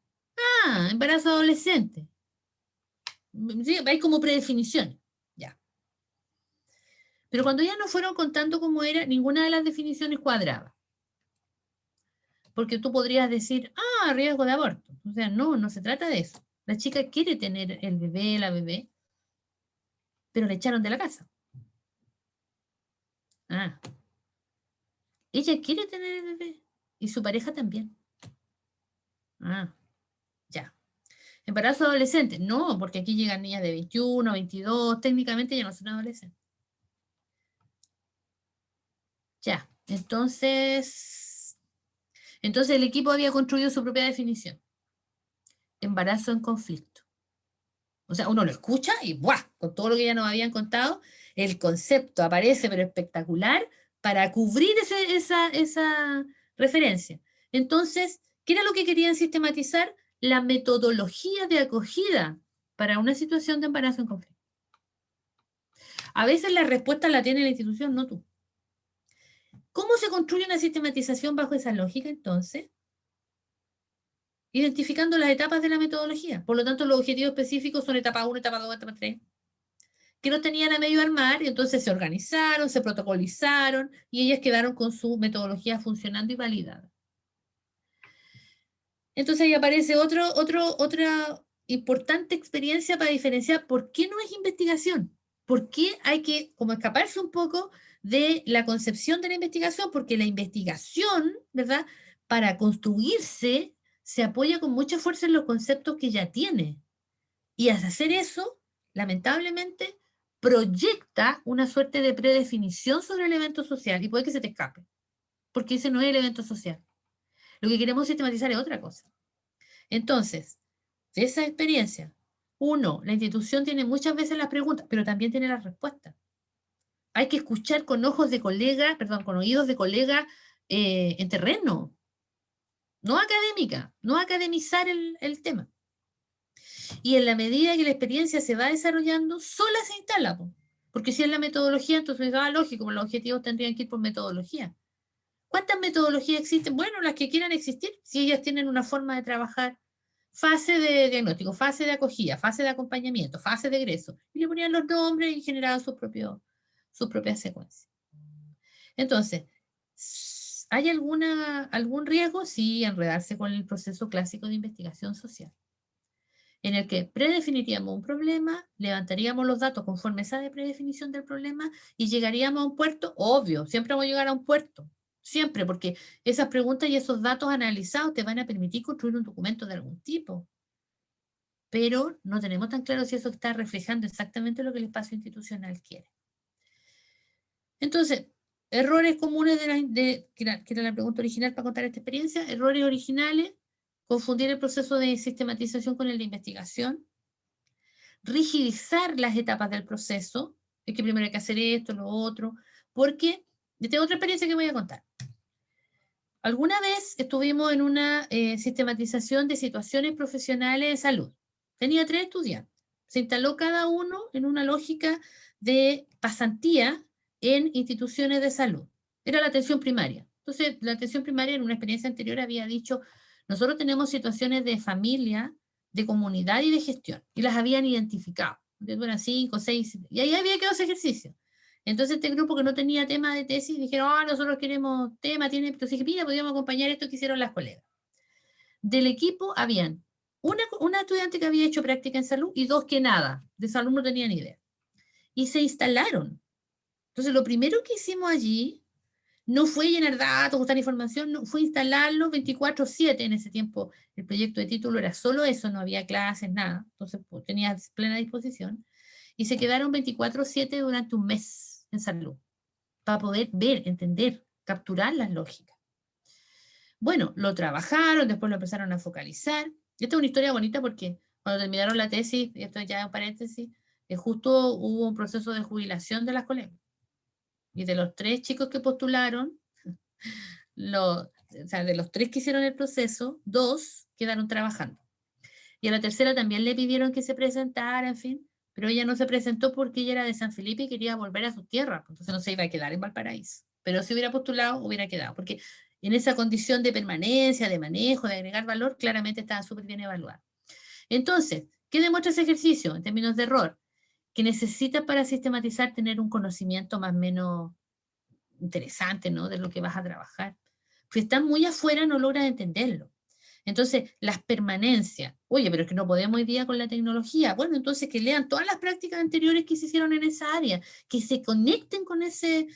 Embarazo adolescente. Sí, hay como predefiniciones. Ya. Pero cuando ya nos fueron contando cómo era, ninguna de las definiciones cuadraba. Porque tú podrías decir, riesgo de aborto. O sea, no se trata de eso. La chica quiere tener el bebé, la bebé, pero le echaron de la casa. ella quiere tener el bebé y su pareja también. Ah, ya. Embarazo adolescente. No, porque aquí llegan niñas de 21, 22, técnicamente ya no son adolescentes. Ya, entonces el equipo había construido su propia definición. Embarazo en conflicto. O sea, uno lo escucha y ¡buah! Con todo lo que ya nos habían contado, el concepto aparece, pero espectacular, para cubrir esa referencia. Entonces, ¿qué era lo que querían sistematizar? La metodología de acogida para una situación de embarazo en conflicto. A veces la respuesta la tiene la institución, no tú. ¿Cómo se construye una sistematización bajo esa lógica, entonces? Identificando las etapas de la metodología. Por lo tanto, los objetivos específicos son etapa 1, etapa 2, etapa 3, que no tenían a medio armar, y entonces se organizaron, se protocolizaron, y ellas quedaron con su metodología funcionando y validada. Entonces ahí aparece otra importante experiencia para diferenciar por qué no es investigación, por qué hay que como escaparse un poco de la concepción de la investigación, porque la investigación, ¿verdad?, para construirse se apoya con mucha fuerza en los conceptos que ya tiene. Y al hacer eso, lamentablemente, proyecta una suerte de predefinición sobre el evento social y puede que se te escape, porque ese no es el evento social. Lo que queremos sistematizar es otra cosa. Entonces, de esa experiencia, uno, la institución tiene muchas veces las preguntas, pero también tiene las respuestas. Hay que escuchar con ojos de colega, perdón, con oídos de colega en terreno, no académica, no academizar el tema. Y en la medida que la experiencia se va desarrollando, sola se instala, porque si es la metodología, entonces lógico, los objetivos tendrían que ir por metodología. ¿Cuántas metodologías existen? Bueno, las que quieran existir, si ellas tienen una forma de trabajar, fase de diagnóstico, fase de acogida, fase de acompañamiento, fase de egreso, y le ponían los nombres y generaban sus propias secuencias. Entonces, ¿hay algún riesgo? Sí, enredarse con el proceso clásico de investigación social, en el que predefiniríamos un problema, levantaríamos los datos conforme esa predefinición del problema y llegaríamos a un puerto, obvio, siempre vamos a llegar a un puerto, siempre, porque esas preguntas y esos datos analizados te van a permitir construir un documento de algún tipo. Pero no tenemos tan claro si eso está reflejando exactamente lo que el espacio institucional quiere. Entonces, errores comunes que era la pregunta original para contar esta experiencia, errores originales, confundir el proceso de sistematización con el de investigación, rigidizar las etapas del proceso, es que primero hay que hacer esto, lo otro, porque yo tengo otra experiencia que voy a contar. Alguna vez estuvimos en una sistematización de situaciones profesionales de salud. Tenía 3 estudiantes. Se instaló cada uno en una lógica de pasantía en instituciones de salud. Era la atención primaria. Entonces, la atención primaria en una experiencia anterior había dicho, nosotros tenemos situaciones de familia, de comunidad y de gestión. Y las habían identificado. Entonces, eran 5, 6, y ahí había quedado ese ejercicio. Entonces este grupo que no tenía tema de tesis dijeron, nosotros queremos tema, entonces dije, mira, podríamos acompañar esto que hicieron las colegas. Del equipo habían una estudiante que había hecho práctica en salud y 2 que nada, de salud no tenían ni idea. Y se instalaron. Entonces lo primero que hicimos allí no fue llenar datos, buscar información, no, fue instalarlo 24/7 en ese tiempo. El proyecto de título era solo eso, no había clases, nada. Entonces pues, tenía plena disposición. Y se quedaron 24/7 durante un mes en salud, para poder ver, entender, capturar las lógicas. Bueno, lo trabajaron, después lo empezaron a focalizar. Esta es una historia bonita porque cuando terminaron la tesis, esto ya es un paréntesis, justo hubo un proceso de jubilación de las colegas. Y de los 3 chicos que postularon, o sea, de los 3 que hicieron el proceso, 2 quedaron trabajando. Y a la tercera también le pidieron que se presentara, en fin, pero ella no se presentó porque ella era de San Felipe y quería volver a su tierra, entonces no se iba a quedar en Valparaíso. Pero si hubiera postulado, hubiera quedado, porque en esa condición de permanencia, de manejo, de agregar valor, claramente estaba súper bien evaluada. Entonces, ¿qué demuestra ese ejercicio en términos de error? Que necesitas para sistematizar tener un conocimiento más o menos interesante, ¿no?, de lo que vas a trabajar. Si estás muy afuera, no logras entenderlo. Entonces, las permanencias. Oye, pero es que no podemos hoy día con la tecnología. Bueno, entonces que lean todas las prácticas anteriores que se hicieron en esa área, que se conecten con ese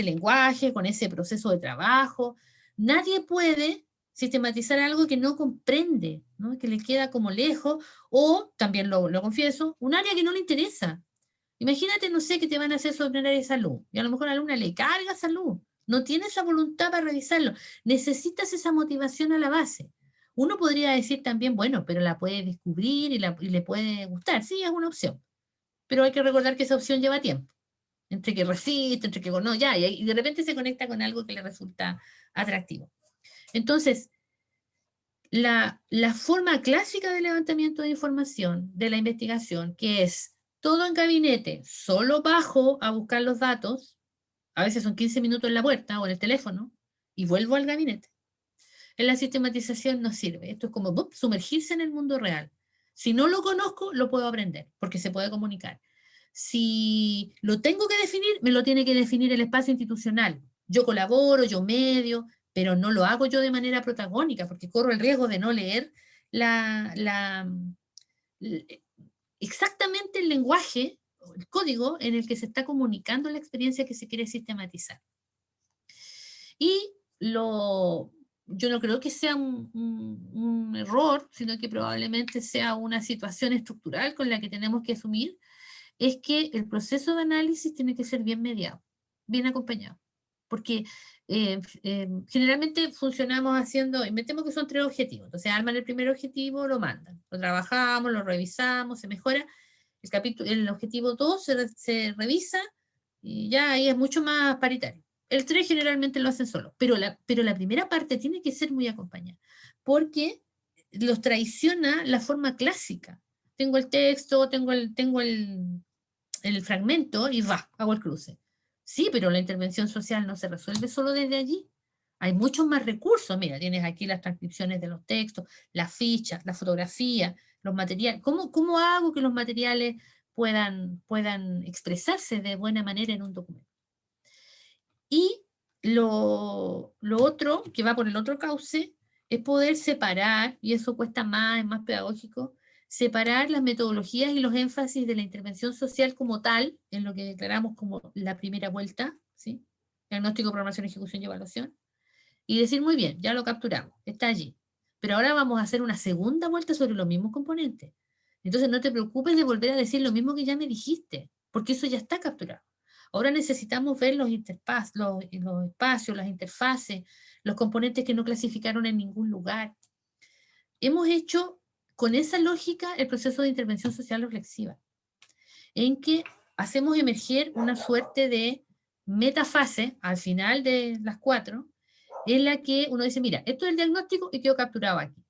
lenguaje, con ese proceso de trabajo. Nadie puede sistematizar algo que no comprende, ¿no? Que le queda como lejos, o, también lo confieso, un área que no le interesa. Imagínate, no sé, que te van a hacer sobre un área de salud, y a lo mejor a la alumna le carga salud, no tiene esa voluntad para revisarlo, necesitas esa motivación a la base. Uno podría decir también, bueno, pero la puede descubrir y le puede gustar, sí, es una opción, pero hay que recordar que esa opción lleva tiempo, entre que resiste, entre que no, ya, y de repente se conecta con algo que le resulta atractivo. Entonces, la forma clásica de levantamiento de información, de la investigación, que es todo en gabinete, solo bajo a buscar los datos, a veces son 15 minutos en la puerta o en el teléfono, y vuelvo al gabinete. En la sistematización no sirve. Esto es como sumergirse en el mundo real. Si no lo conozco, lo puedo aprender, porque se puede comunicar. Si lo tengo que definir, me lo tiene que definir el espacio institucional. Yo colaboro, yo medio, pero no lo hago yo de manera protagónica, porque corro el riesgo de no leer exactamente el lenguaje, el código en el que se está comunicando la experiencia que se quiere sistematizar. Y yo no creo que sea un error, sino que probablemente sea una situación estructural con la que tenemos que asumir, es que el proceso de análisis tiene que ser bien mediado, bien acompañado. Porque generalmente funcionamos inventemos que son 3 objetivos. Entonces arman el primer objetivo, lo mandan, lo trabajamos, lo revisamos, se mejora. El objetivo 2 se revisa y ya ahí es mucho más paritario. El 3 generalmente lo hacen solo, pero la primera parte tiene que ser muy acompañada, porque los traiciona la forma clásica. Tengo el texto, tengo el fragmento y hago el cruce. Sí, pero la intervención social no se resuelve solo desde allí. Hay muchos más recursos. Mira, tienes aquí las transcripciones de los textos, las fichas, la fotografía, los materiales. ¿Cómo hago que los materiales puedan expresarse de buena manera en un documento? Y lo otro, que va por el otro cauce, es poder separar, y eso cuesta más, es más pedagógico, separar las metodologías y los énfasis de la intervención social como tal, en lo que declaramos como la primera vuelta, ¿sí? Diagnóstico, programación, ejecución y evaluación, y decir, muy bien, ya lo capturamos, está allí. Pero ahora vamos a hacer una segunda vuelta sobre los mismos componentes. Entonces no te preocupes de volver a decir lo mismo que ya me dijiste, porque eso ya está capturado. Ahora necesitamos ver los espacios, las interfaces, los componentes que no clasificaron en ningún lugar. Hemos hecho con esa lógica el proceso de intervención social reflexiva, en que hacemos emerger una suerte de metafase al final de las 4, en la que uno dice, mira, esto es el diagnóstico y quedó capturado aquí.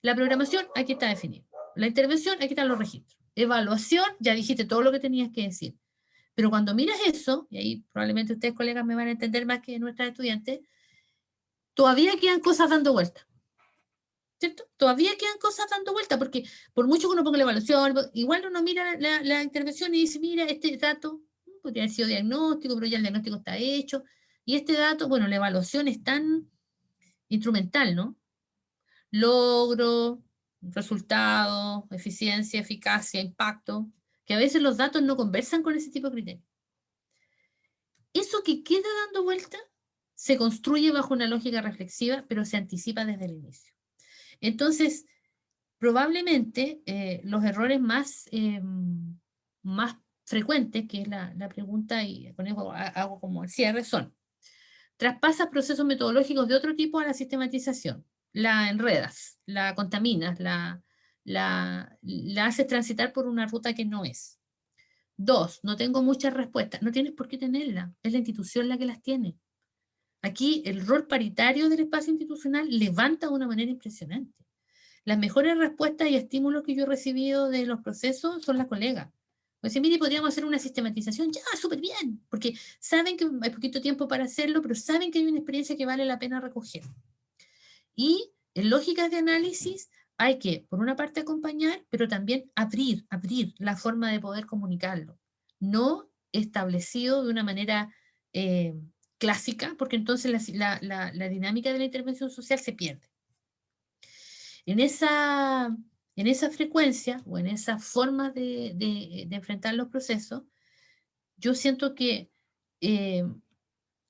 La programación, aquí está definido. La intervención, aquí están los registros. Evaluación, ya dijiste todo lo que tenías que decir. Pero cuando miras eso, y ahí probablemente ustedes, colegas, me van a entender más que nuestras estudiantes, todavía quedan cosas dando vuelta. ¿Cierto? Todavía quedan cosas dando vuelta, porque por mucho que uno ponga la evaluación, igual uno mira la intervención y dice, mira, este dato podría haber sido diagnóstico, pero ya el diagnóstico está hecho, y este dato, bueno, la evaluación es tan instrumental, ¿no? Logro, resultado, eficiencia, eficacia, impacto, que a veces los datos no conversan con ese tipo de criterios. Eso que queda dando vuelta se construye bajo una lógica reflexiva, pero se anticipa desde el inicio. Entonces, probablemente los errores más frecuentes, que es la pregunta, y con eso hago como el cierre, son: traspasas procesos metodológicos de otro tipo a la sistematización, la enredas, la contaminas, la haces transitar por una ruta que no es. 2, no tengo muchas respuestas. No tienes por qué tenerla, es la institución la que las tiene. Aquí el rol paritario del espacio institucional levanta de una manera impresionante. Las mejores respuestas y estímulos que yo he recibido de los procesos son las colegas. Pues mire, podríamos hacer una sistematización, ya, súper bien, porque saben que hay poquito tiempo para hacerlo, pero saben que hay una experiencia que vale la pena recoger. Y en lógicas de análisis hay que, por una parte, acompañar, pero también abrir la forma de poder comunicarlo. No establecido de una manera clásica, porque entonces la dinámica de la intervención social se pierde. En esa frecuencia o en esa forma de enfrentar los procesos, yo siento que en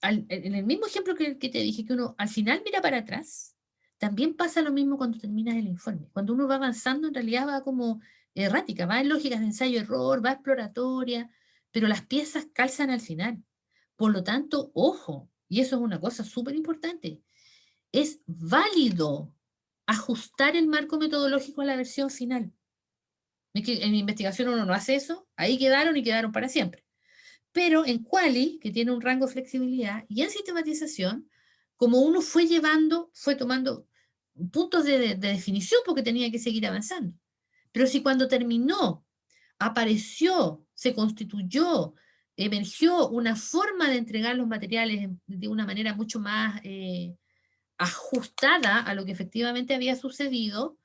el mismo ejemplo que te dije, que uno al final mira para atrás, también pasa lo mismo cuando terminas el informe. Cuando uno va avanzando, en realidad va como errática, va en lógicas de ensayo-error, va exploratoria, pero las piezas calzan al final. Por lo tanto, ojo, y eso es una cosa súper importante, es válido ajustar el marco metodológico a la versión final. Es que en investigación uno no hace eso, ahí quedaron y quedaron para siempre. Pero en Quali, que tiene un rango de flexibilidad, y en sistematización, como uno fue llevando, fue tomando puntos de definición porque tenía que seguir avanzando. Pero si cuando terminó, apareció, se constituyó, emergió una forma de entregar los materiales de una manera mucho más ajustada a lo que efectivamente había sucedido,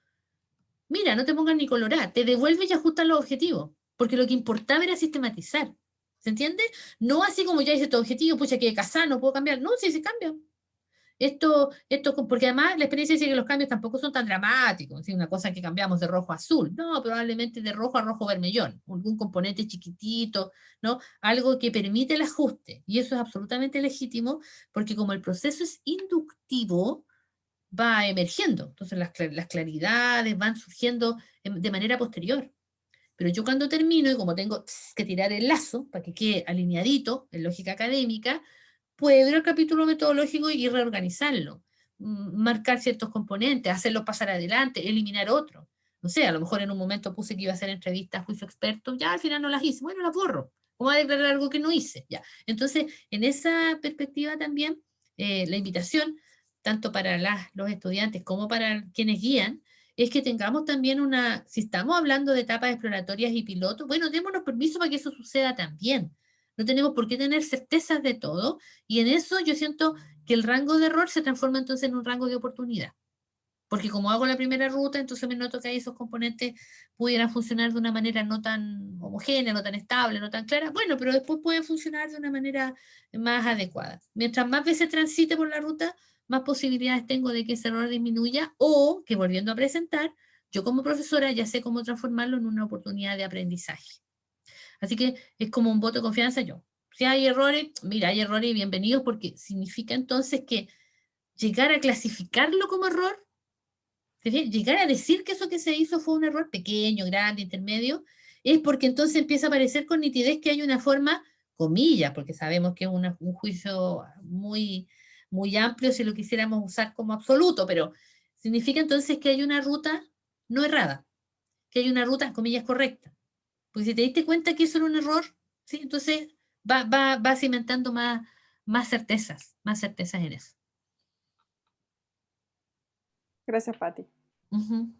mira, no te pongas ni colorar, te devuelves y ajustas los objetivos, porque lo que importaba era sistematizar. ¿Se entiende? No así como ya hice tu objetivo, pucha, que casar, no puedo cambiar. No, sí se cambia. Porque además la experiencia dice que los cambios tampoco son tan dramáticos, ¿sí? Una cosa que cambiamos de rojo a azul, no, probablemente de rojo a rojo vermellón, algún componente chiquitito, ¿no? Algo que permite el ajuste, y eso es absolutamente legítimo, porque como el proceso es inductivo, va emergiendo, entonces las claridades van surgiendo de manera posterior. Pero yo cuando termino, y como tengo que tirar el lazo para que quede alineadito en lógica académica, puedo ir al capítulo metodológico y reorganizarlo, marcar ciertos componentes, hacerlos pasar adelante, eliminar otros. No sé, a lo mejor en un momento puse que iba a hacer entrevistas, juicio experto, ya al final no las hice, bueno, las borro. ¿Cómo voy a declarar algo que no hice? Ya. Entonces, en esa perspectiva también, la invitación, tanto para los estudiantes como para quienes guían, es que tengamos también si estamos hablando de etapas exploratorias y pilotos, bueno, démonos permiso para que eso suceda también. No tenemos por qué tener certezas de todo, y en eso yo siento que el rango de error se transforma entonces en un rango de oportunidad. Porque como hago la primera ruta, entonces me noto que ahí esos componentes pudieran funcionar de una manera no tan homogénea, no tan estable, no tan clara. Bueno, pero después pueden funcionar de una manera más adecuada. Mientras más veces transite por la ruta, más posibilidades tengo de que ese error disminuya, o que, volviendo a presentar, yo como profesora ya sé cómo transformarlo en una oportunidad de aprendizaje. Así que es como un voto de confianza yo. Si hay errores, mira, hay errores y bienvenidos, porque significa entonces que llegar a clasificarlo como error, llegar a decir que eso que se hizo fue un error pequeño, grande, intermedio, es porque entonces empieza a aparecer con nitidez que hay una forma, comillas, porque sabemos que es un juicio muy, muy amplio si lo quisiéramos usar como absoluto, pero significa entonces que hay una ruta no errada, que hay una ruta, comillas, correcta. Porque si te diste cuenta que eso era un error, ¿sí? Entonces va cimentando más certezas en eso. Gracias, Pati. Uh-huh.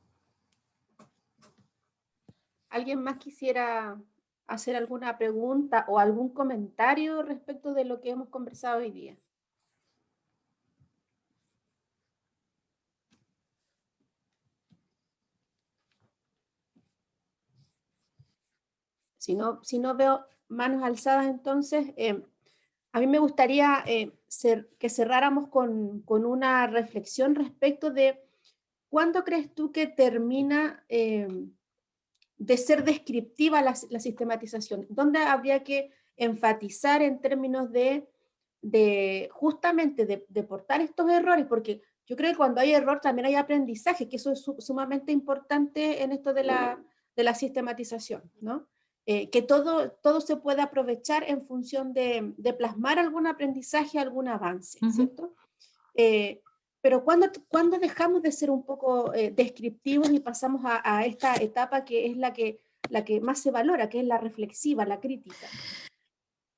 ¿Alguien más quisiera hacer alguna pregunta o algún comentario respecto de lo que hemos conversado hoy día? Si no veo manos alzadas, entonces a mí me gustaría que cerráramos con una reflexión respecto de cuándo crees tú que termina de ser descriptiva la sistematización. ¿Dónde habría que enfatizar en términos de justamente de portar estos errores? Porque yo creo que cuando hay error también hay aprendizaje, que eso es sumamente importante en esto de la sistematización, ¿no? Que todo se puede aprovechar en función de plasmar algún aprendizaje, algún avance, ¿cierto? Pero ¿cuándo dejamos de ser un poco descriptivos y pasamos a esta etapa que es la que más se valora, que es la reflexiva, la crítica?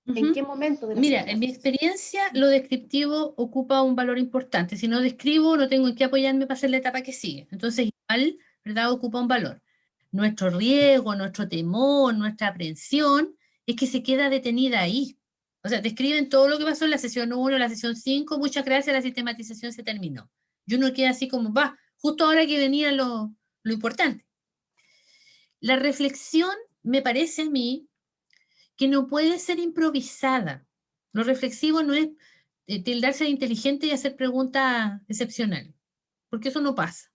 ¿En qué momento de la Mira, en mi experiencia, lo descriptivo ocupa un valor importante. Si no describo, no tengo en qué apoyarme para hacer la etapa que sigue. Entonces, igual, ¿verdad? Ocupa un valor. Nuestro riesgo, nuestro temor, nuestra aprensión es que se queda detenida ahí. O sea, describen todo lo que pasó en la sesión 1, la sesión 5, muchas gracias, la sistematización se terminó. Y uno queda así como, va, justo ahora que venía lo importante. La reflexión, me parece a mí, que no puede ser improvisada. Lo reflexivo no es tildarse de inteligente y hacer preguntas excepcionales, porque eso no pasa.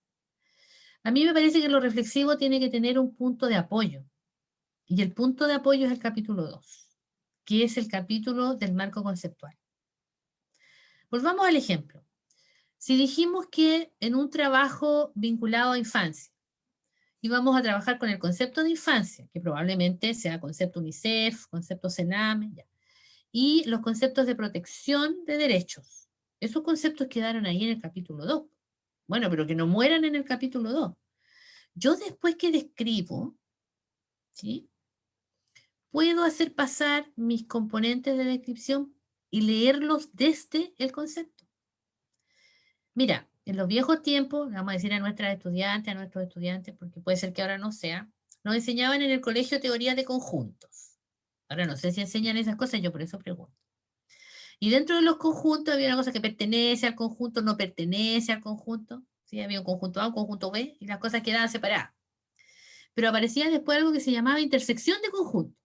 A mí me parece que lo reflexivo tiene que tener un punto de apoyo. Y el punto de apoyo es el capítulo 2, que es el capítulo del marco conceptual. Volvamos al ejemplo. Si dijimos que en un trabajo vinculado a infancia, íbamos a trabajar con el concepto de infancia, que probablemente sea concepto UNICEF, concepto CENAME, ya, y los conceptos de protección de derechos. Esos conceptos quedaron ahí en el capítulo 2. Bueno, pero que no mueran en el capítulo 2. Yo después que describo, ¿sí?, puedo hacer pasar mis componentes de descripción y leerlos desde el concepto. Mira, en los viejos tiempos, vamos a decir a nuestras estudiantes, a nuestros estudiantes, porque puede ser que ahora no sea, nos enseñaban en el colegio teoría de conjuntos. Ahora no sé si enseñan esas cosas, yo por eso pregunto. Y dentro de los conjuntos había una cosa que pertenece al conjunto, no pertenece al conjunto. ¿Sí? Había un conjunto A, un conjunto B, y las cosas quedaban separadas. Pero aparecía después algo que se llamaba intersección de conjuntos.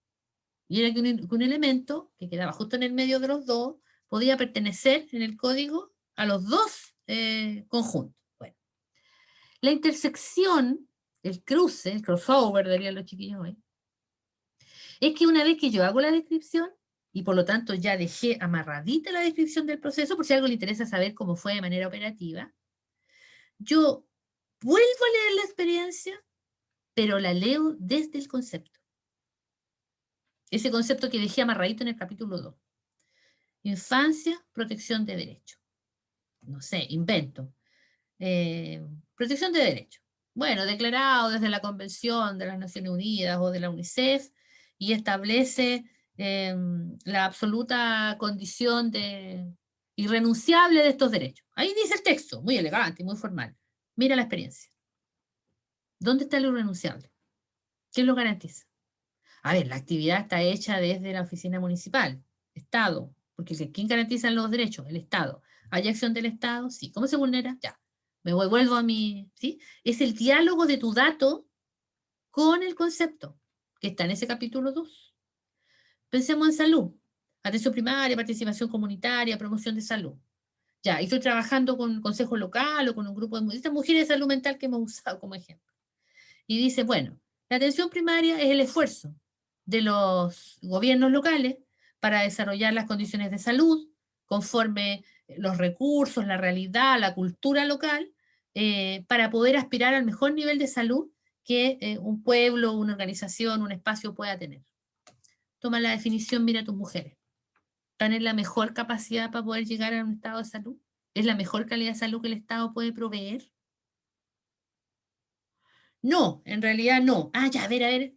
Y era que un elemento que quedaba justo en el medio de los dos podía pertenecer en el código a los dos conjuntos. Bueno, la intersección, el cruce, el crossover, dirían los chiquillos hoy, es que una vez que yo hago la descripción, y por lo tanto ya dejé amarradita la descripción del proceso, por si algo le interesa saber cómo fue de manera operativa, yo vuelvo a leer la experiencia, pero la leo desde el concepto. Ese concepto que dejé amarradito en el capítulo 2. Infancia, protección de derechos. No sé, invento. Protección de derechos. Bueno, declarado desde la Convención de las Naciones Unidas o de la UNICEF y establece la absoluta condición irrenunciable de estos derechos. Ahí dice el texto, muy elegante y muy formal. Mira la experiencia. ¿Dónde está lo irrenunciable? ¿Quién lo garantiza? A ver, la actividad está hecha desde la oficina municipal, Estado, porque ¿quién garantiza los derechos? El Estado. ¿Hay acción del Estado? Sí. ¿Cómo se vulnera? Ya. Vuelvo a mi... ¿sí? Es el diálogo de tu dato con el concepto, que está en ese capítulo 2. Pensemos en salud. Atención primaria, participación comunitaria, promoción de salud. Ya, y estoy trabajando con un consejo local o con un grupo de estas mujeres de salud mental que hemos usado como ejemplo. Y dice, bueno, la atención primaria es el esfuerzo de los gobiernos locales para desarrollar las condiciones de salud conforme los recursos, la realidad, la cultura local, para poder aspirar al mejor nivel de salud que un pueblo, una organización, un espacio pueda tener. Toma la definición, mira a tus mujeres. ¿Están en la mejor capacidad para poder llegar a un estado de salud? ¿Es la mejor calidad de salud que el Estado puede proveer? No, en realidad no. Ah, ya, a ver.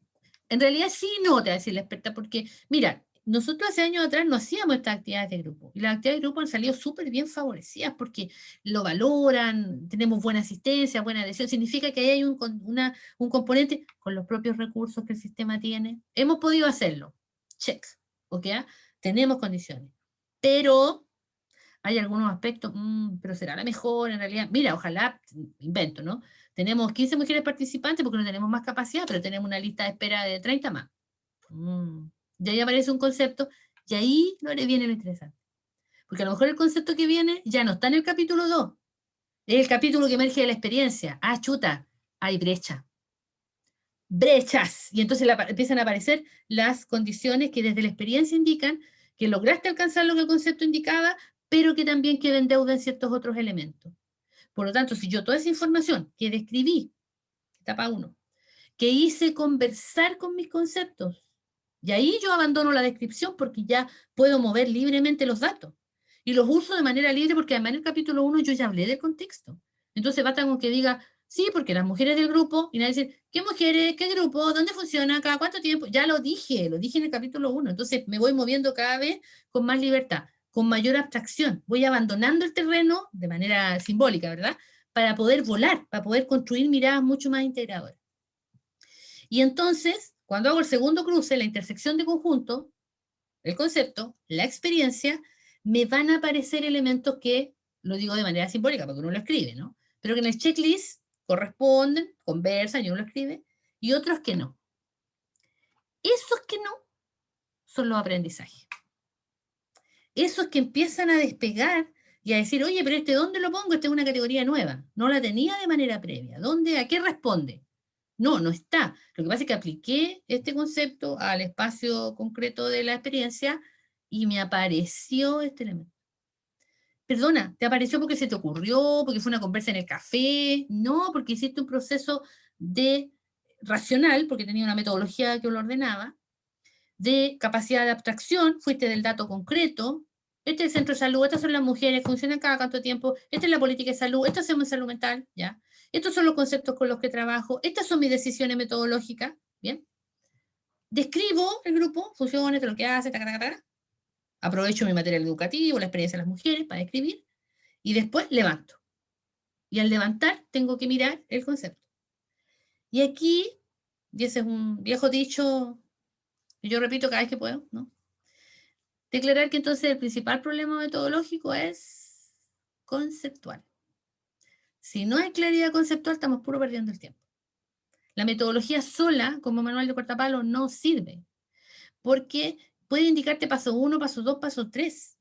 En realidad sí, no, te va a decir la experta, porque, mira, nosotros hace años atrás no hacíamos estas actividades de grupo. Y las actividades de grupo han salido súper bien favorecidas porque lo valoran, tenemos buena asistencia, buena adhesión. Significa que ahí hay un componente con los propios recursos que el sistema tiene. Hemos podido hacerlo. Check. ¿Ok? Tenemos condiciones. Pero hay algunos aspectos, pero será la mejor en realidad. Mira, ojalá, invento, ¿no? Tenemos 15 mujeres participantes porque no tenemos más capacidad, pero tenemos una lista de espera de 30 más. Y ahí aparece un concepto y ahí no le viene lo interesante. Porque a lo mejor el concepto que viene ya no está en el capítulo 2. Es el capítulo que emerge de la experiencia. Ah, chuta, hay brecha. Brechas. Y entonces empiezan a aparecer las condiciones que desde la experiencia indican que lograste alcanzar lo que el concepto indicaba, pero que también queda en deuda en ciertos otros elementos. Por lo tanto, si yo toda esa información que describí, etapa 1, que hice conversar con mis conceptos, y ahí yo abandono la descripción porque ya puedo mover libremente los datos. Y los uso de manera libre porque además en el capítulo 1 yo ya hablé del contexto. Entonces basta con que diga, sí, porque las mujeres del grupo, y nadie dice, ¿qué mujeres? ¿Qué grupo? ¿Dónde funciona? ¿Cada cuánto tiempo? Ya lo dije en el capítulo 1. Entonces me voy moviendo cada vez con más libertad, con mayor abstracción. Voy abandonando el terreno de manera simbólica, ¿verdad? Para poder volar, para poder construir miradas mucho más integradoras. Y entonces, cuando hago el segundo cruce, la intersección de conjunto, el concepto, la experiencia, me van a aparecer elementos que, lo digo de manera simbólica porque uno lo escribe, ¿no? Pero que en el checklist corresponden, conversan y uno lo escribe, y otros que no. Esos que no son los aprendizajes. Esos que empiezan a despegar y a decir, oye, pero ¿dónde lo pongo? Esta es una categoría nueva. No la tenía de manera previa. ¿Dónde? ¿A qué responde? No, no está. Lo que pasa es que apliqué este concepto al espacio concreto de la experiencia y me apareció este elemento. Perdona, ¿te apareció porque se te ocurrió, porque fue una conversa en el café? No, porque hiciste un proceso de racional, porque tenía una metodología que lo ordenaba, de capacidad de abstracción, fuiste del dato concreto, este es el centro de salud, estas son las mujeres, funcionan cada cuánto tiempo, esta es la política de salud, esto hacemos en salud mental, ¿ya? Estos son los conceptos con los que trabajo, estas son mis decisiones metodológicas, ¿bien? Describo el grupo, funciones, lo que hace, aprovecho mi material educativo, la experiencia de las mujeres para escribir, y después levanto. Y al levantar tengo que mirar el concepto. Y aquí, y ese es un viejo dicho que yo repito cada vez que puedo, ¿no? Declarar que entonces el principal problema metodológico es conceptual. Si no hay claridad conceptual, estamos puro perdiendo el tiempo. La metodología sola, como manual de cortapalo, no sirve, porque puede indicarte paso 1, paso 2, paso 3.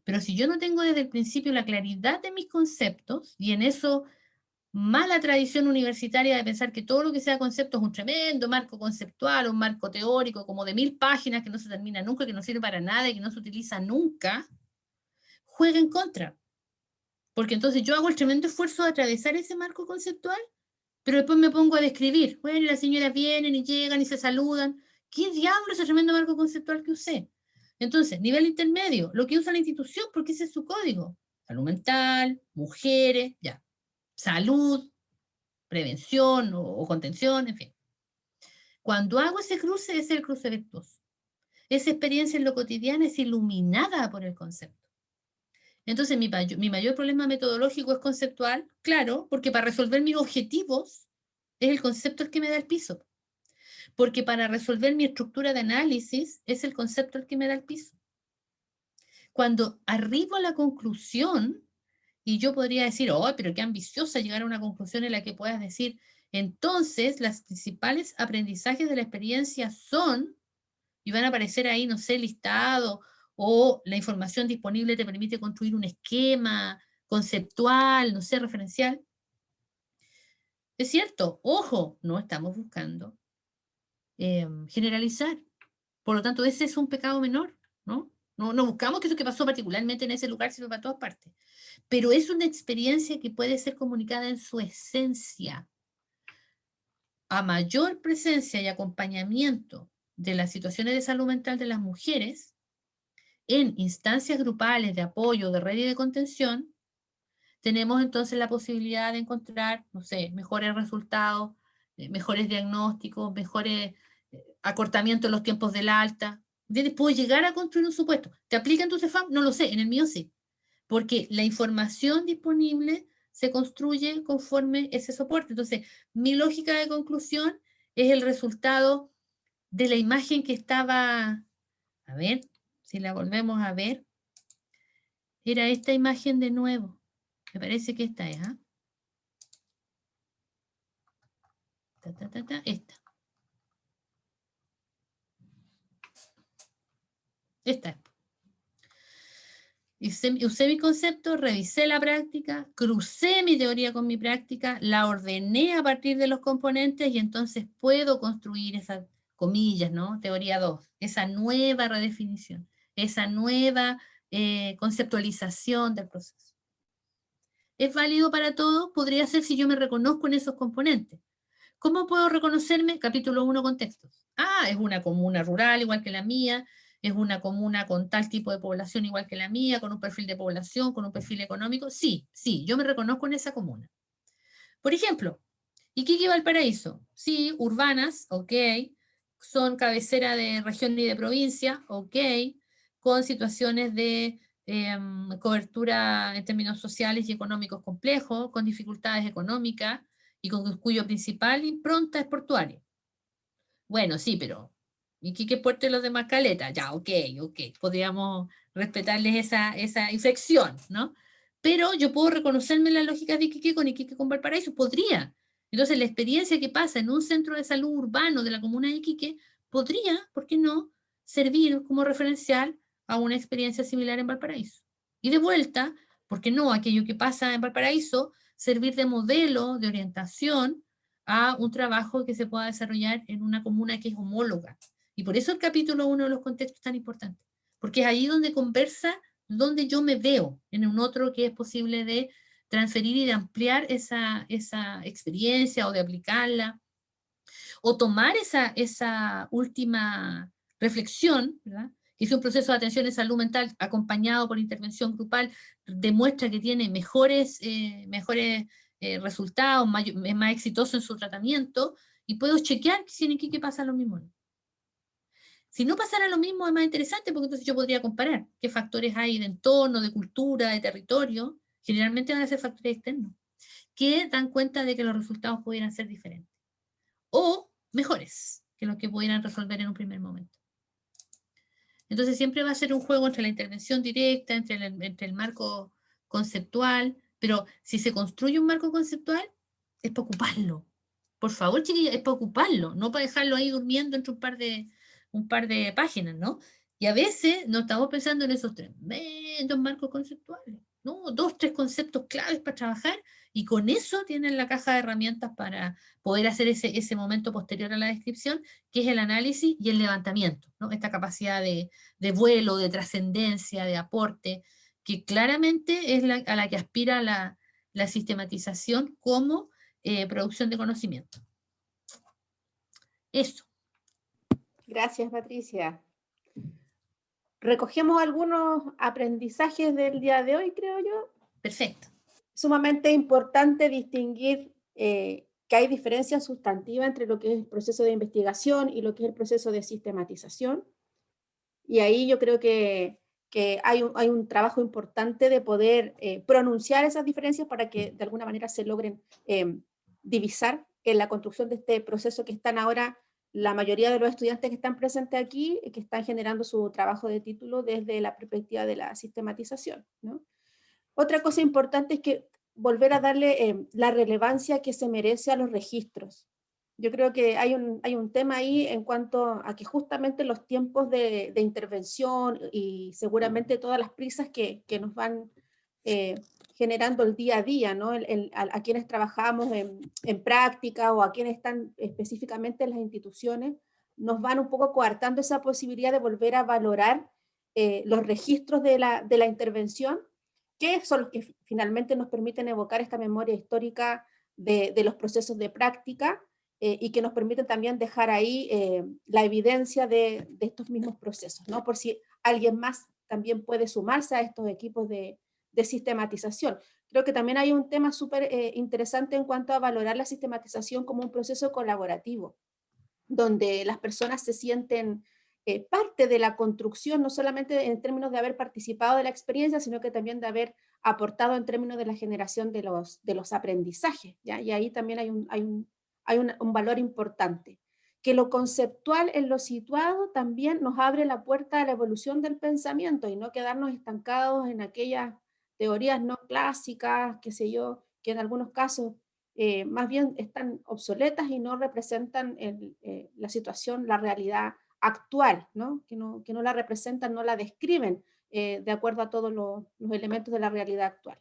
Pero si yo no tengo desde el principio la claridad de mis conceptos, y en eso más la tradición universitaria de pensar que todo lo que sea concepto es un tremendo marco conceptual, un marco teórico como de 1000 páginas que no se termina nunca, que no sirve para nada y que no se utiliza nunca, juega en contra. Porque entonces yo hago el tremendo esfuerzo de atravesar ese marco conceptual, pero después me pongo a describir. Bueno, y las señoras vienen y llegan y se saludan. ¿Qué diablo es ese tremendo marco conceptual que usé? Entonces, nivel intermedio, lo que usa la institución, porque ese es su código. Salud mental, mujeres, ya. Salud, prevención o contención, en fin. Cuando hago ese cruce, es el cruce virtuoso. Esa experiencia en lo cotidiano es iluminada por el concepto. Entonces, mi mayor problema metodológico es conceptual, claro, porque para resolver mis objetivos es el concepto el que me da el piso. Porque para resolver mi estructura de análisis es el concepto el que me da el piso. Cuando arribo a la conclusión, y yo podría decir, oh, pero qué ambiciosa llegar a una conclusión en la que puedas decir, entonces, los principales aprendizajes de la experiencia son, y van a aparecer ahí, no sé, listado, o la información disponible te permite construir un esquema conceptual, no sé, referencial. Es cierto, ojo, no estamos buscando generalizar. Por lo tanto, ese es un pecado menor, ¿no? No buscamos que eso que pasó particularmente en ese lugar sirva para todas partes. Pero es una experiencia que puede ser comunicada en su esencia. A mayor presencia y acompañamiento de las situaciones de salud mental de las mujeres en instancias grupales de apoyo, de red y de contención, tenemos entonces la posibilidad de encontrar, no sé, mejores resultados, mejores diagnósticos, mejores acortamientos en los tiempos del alta. Puedo llegar a construir un supuesto. ¿Te aplica en tu CEFAM? No lo sé, en el mío sí. Porque la información disponible se construye conforme ese soporte. Entonces, mi lógica de conclusión es el resultado de la imagen que estaba, a ver, si la volvemos a ver, era esta imagen de nuevo. Me parece que esta es, ¿ah? Esta. Esta es. Usé mi concepto, revisé la práctica, crucé mi teoría con mi práctica, la ordené a partir de los componentes y entonces puedo construir esas comillas, ¿no? Teoría 2, esa nueva redefinición, esa nueva conceptualización del proceso. ¿Es válido para todos? Podría ser si yo me reconozco en esos componentes. ¿Cómo puedo reconocerme? Capítulo 1, contextos. Ah, es una comuna rural igual que la mía, es una comuna con tal tipo de población igual que la mía, con un perfil de población, con un perfil económico. Sí, yo me reconozco en esa comuna. Por ejemplo, Iquique y Valparaíso. Sí, urbanas, ok. Son cabecera de región y de provincia, ok. Con situaciones de cobertura en términos sociales y económicos complejos, con dificultades económicas y con cuyo principal impronta es portuaria. Bueno, sí, pero Iquique, Puerto y los demás caletas, ya, ok, podríamos respetarles esa inflexión, ¿no? Pero yo puedo reconocerme la lógica de Iquique con Valparaíso, podría. Entonces, la experiencia que pasa en un centro de salud urbano de la comuna de Iquique podría, ¿por qué no?, servir como referencial a una experiencia similar en Valparaíso. Y de vuelta, ¿por qué no? Aquello que pasa en Valparaíso, servir de modelo, de orientación a un trabajo que se pueda desarrollar en una comuna que es homóloga. Y por eso el capítulo 1 de los contextos es tan importante, porque es ahí donde conversa, donde yo me veo, en un otro que es posible de transferir y de ampliar esa experiencia o de aplicarla, o tomar esa última reflexión, ¿verdad? Que es un proceso de atención en salud mental acompañado por intervención grupal, demuestra que tiene mejores resultados, es más exitoso en su tratamiento, y puedo chequear si en Iquique pasa lo mismo. Si no pasara lo mismo, es más interesante, porque entonces yo podría comparar qué factores hay de entorno, de cultura, de territorio. Generalmente van a ser factores externos, que dan cuenta de que los resultados pudieran ser diferentes o mejores que los que pudieran resolver en un primer momento. Entonces siempre va a ser un juego entre la intervención directa, entre el marco conceptual, pero si se construye un marco conceptual, es para ocuparlo. Por favor, chiquillos, es para ocuparlo, no para dejarlo ahí durmiendo entre un par de páginas, ¿no? Y a veces no estamos pensando en esos tremendos marcos conceptuales, ¿no? 2, 3 conceptos claves para trabajar, y con eso tienen la caja de herramientas para poder hacer ese momento posterior a la descripción, que es el análisis y el levantamiento, ¿no? Esta capacidad de vuelo, de trascendencia, de aporte, que claramente es a la que aspira la sistematización como producción de conocimiento. Eso. Gracias, Patricia. Recogemos algunos aprendizajes del día de hoy, creo yo. Perfecto. Sumamente importante distinguir que hay diferencia sustantiva entre lo que es el proceso de investigación y lo que es el proceso de sistematización. Y ahí yo creo que hay un trabajo importante de poder pronunciar esas diferencias para que de alguna manera se logren divisar en la construcción de este proceso que están ahora la mayoría de los estudiantes que están presentes aquí, que están generando su trabajo de título desde la perspectiva de la sistematización, ¿no? Otra cosa importante es que volver a darle la relevancia que se merece a los registros. Yo creo que hay un tema ahí en cuanto a que justamente los tiempos de intervención y seguramente todas las prisas que nos van generando el día a día, ¿no? A quienes trabajamos en práctica o a quienes están específicamente en las instituciones, nos van un poco coartando esa posibilidad de volver a valorar los registros de la intervención, que son los que finalmente nos permiten evocar esta memoria histórica de los procesos de práctica y que nos permiten también dejar ahí la evidencia de estos mismos procesos, ¿no? Por si alguien más también puede sumarse a estos equipos de sistematización. Creo que también hay un tema súper interesante en cuanto a valorar la sistematización como un proceso colaborativo, donde las personas se sienten parte de la construcción, no solamente en términos de haber participado de la experiencia, sino que también de haber aportado en términos de la generación de los aprendizajes, ¿ya? Y ahí también hay un valor importante. Que lo conceptual en lo situado también nos abre la puerta a la evolución del pensamiento y no quedarnos estancados en aquellas teorías no clásicas, qué sé yo, que en algunos casos más bien están obsoletas y no representan la situación, la realidad actual, ¿no? Que no la representan, no la describen de acuerdo a todos los elementos de la realidad actual.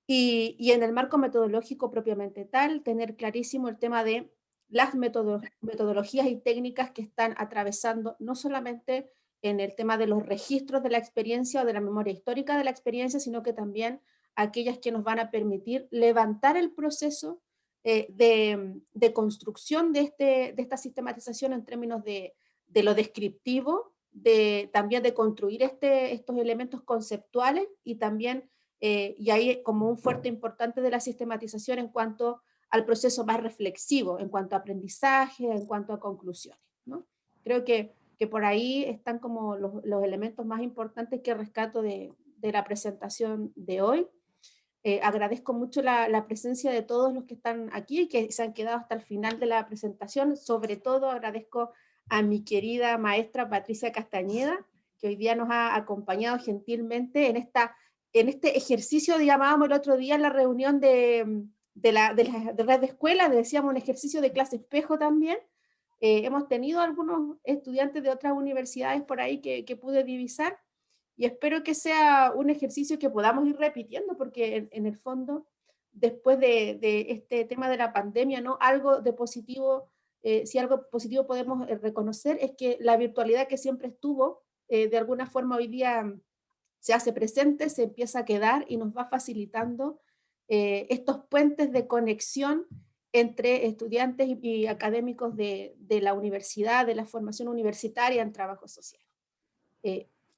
Y en el marco metodológico propiamente tal, tener clarísimo el tema de las metodologías y técnicas que están atravesando no solamente en el tema de los registros de la experiencia o de la memoria histórica de la experiencia, sino que también aquellas que nos van a permitir levantar el proceso de construcción de esta sistematización en términos de lo descriptivo, también de construir estos elementos conceptuales y también, y ahí como un fuerte importante de la sistematización en cuanto al proceso más reflexivo, en cuanto a aprendizaje, en cuanto a conclusiones, ¿no? Creo que por ahí están como los elementos más importantes que rescato de la presentación de hoy. Agradezco mucho la presencia de todos los que están aquí y que se han quedado hasta el final de la presentación. Sobre todo agradezco a mi querida maestra Patricia Castañeda, que hoy día nos ha acompañado gentilmente en este ejercicio, llamábamos el otro día en la reunión de red de escuelas, decíamos un ejercicio de clase espejo también. Hemos tenido algunos estudiantes de otras universidades por ahí que pude divisar, y espero que sea un ejercicio que podamos ir repitiendo, porque en el fondo, después de este tema de la pandemia, ¿no? Algo de positivo, si algo positivo podemos reconocer, es que la virtualidad que siempre estuvo, de alguna forma hoy día se hace presente, se empieza a quedar y nos va facilitando estos puentes de conexión entre estudiantes y académicos de la universidad, de la formación universitaria en trabajo social.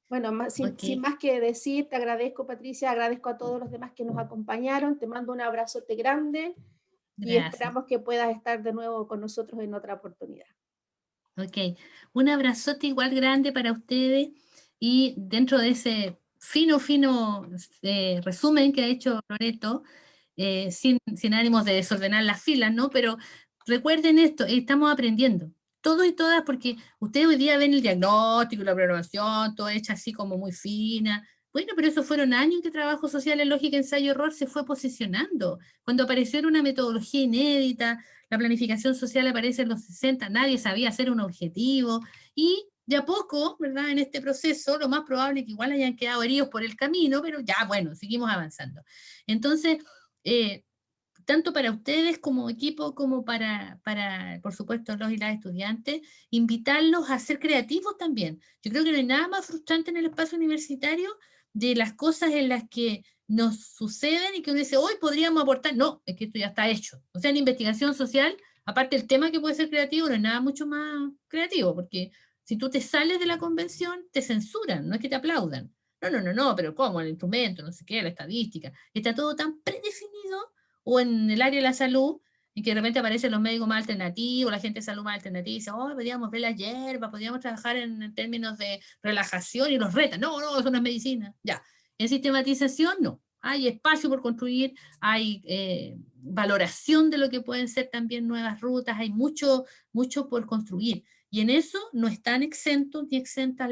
Bueno, sin más que decir, te agradezco, Patricia, agradezco a todos los demás que nos acompañaron, te mando un abrazote grande. Gracias. Y esperamos que puedas estar de nuevo con nosotros en otra oportunidad. Ok, un abrazote igual grande para ustedes, y dentro de ese fino resumen que ha hecho Loreto, sin ánimos de desordenar las filas, ¿no? Pero recuerden esto, estamos aprendiendo, todos y todas, porque ustedes hoy día ven el diagnóstico, la programación, todo hecha así como muy fina. Bueno, pero eso fueron años de trabajo social en lógica, ensayo, error, se fue posicionando. Cuando apareció una metodología inédita, la planificación social aparece en los 60, nadie sabía hacer un objetivo, y de a poco, ¿verdad? En este proceso, lo más probable es que igual hayan quedado heridos por el camino, pero ya, bueno, seguimos avanzando. Entonces, tanto para ustedes como equipo, como para, por supuesto, los y las estudiantes, invitarlos a ser creativos también. Yo creo que no hay nada más frustrante en el espacio universitario de las cosas en las que nos suceden y que uno dice, hoy podríamos aportar. No, es que esto ya está hecho. O sea, en investigación social, aparte del tema que puede ser creativo, no hay nada mucho más creativo, porque si tú te sales de la convención, te censuran, no es que te aplaudan. No, pero ¿cómo? El instrumento, no sé qué, la estadística. Está todo tan predefinido. O en el área de la salud, en que de repente aparecen los médicos más alternativos, la gente de salud más alternativa, y dice, oh, podríamos ver la hierba, podríamos trabajar en términos de relajación, y los retan. No, eso no es medicina. Ya. En sistematización, no. Hay espacio por construir, hay valoración de lo que pueden ser también nuevas rutas, hay mucho por construir. Y en eso no están exentos ni exentas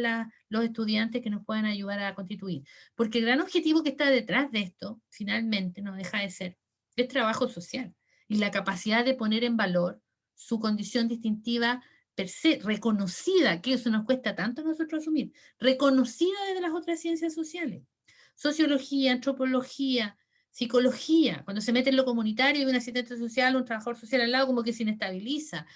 los estudiantes que nos puedan ayudar a constituir. Porque el gran objetivo que está detrás de esto, finalmente, no deja de ser, es trabajo social, y la capacidad de poner en valor su condición distintiva per se, reconocida, que eso nos cuesta tanto a nosotros asumir, reconocida desde las otras ciencias sociales. Sociología, antropología, psicología, cuando se mete en lo comunitario y un asistente social, un trabajador social al lado, como que se inestabiliza.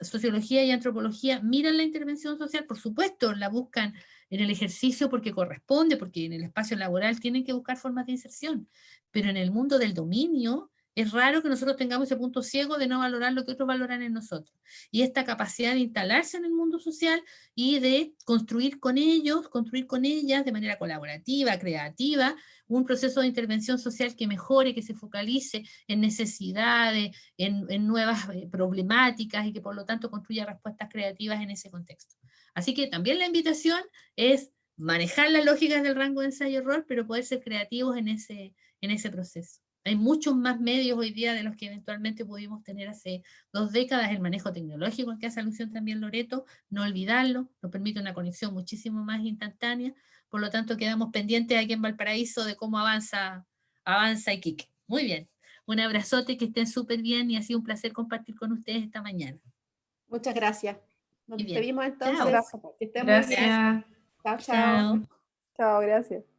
Sociología y antropología miran la intervención social, por supuesto, la buscan en el ejercicio porque corresponde, porque en el espacio laboral tienen que buscar formas de inserción, pero en el mundo del dominio es raro que nosotros tengamos ese punto ciego de no valorar lo que otros valoran en nosotros. Y esta capacidad de instalarse en el mundo social y de construir con ellos, construir con ellas de manera colaborativa, creativa, un proceso de intervención social que mejore, que se focalice en necesidades, en nuevas problemáticas, y que por lo tanto construya respuestas creativas en ese contexto. Así que también la invitación es manejar las lógicas del rango de ensayo-error, pero poder ser creativos en ese proceso. Hay muchos más medios hoy día de los que eventualmente pudimos tener hace 2 décadas. El manejo tecnológico al que hace alusión también Loreto, no olvidarlo, nos permite una conexión muchísimo más instantánea. Por lo tanto, quedamos pendientes aquí en Valparaíso de cómo avanza Iquique. Muy bien, un abrazote, que estén súper bien, y ha sido un placer compartir con ustedes esta mañana. Muchas gracias. Nos despedimos entonces. Chao. Que estén muy bien. Gracias. Chao, chao. Chao. Chao, gracias.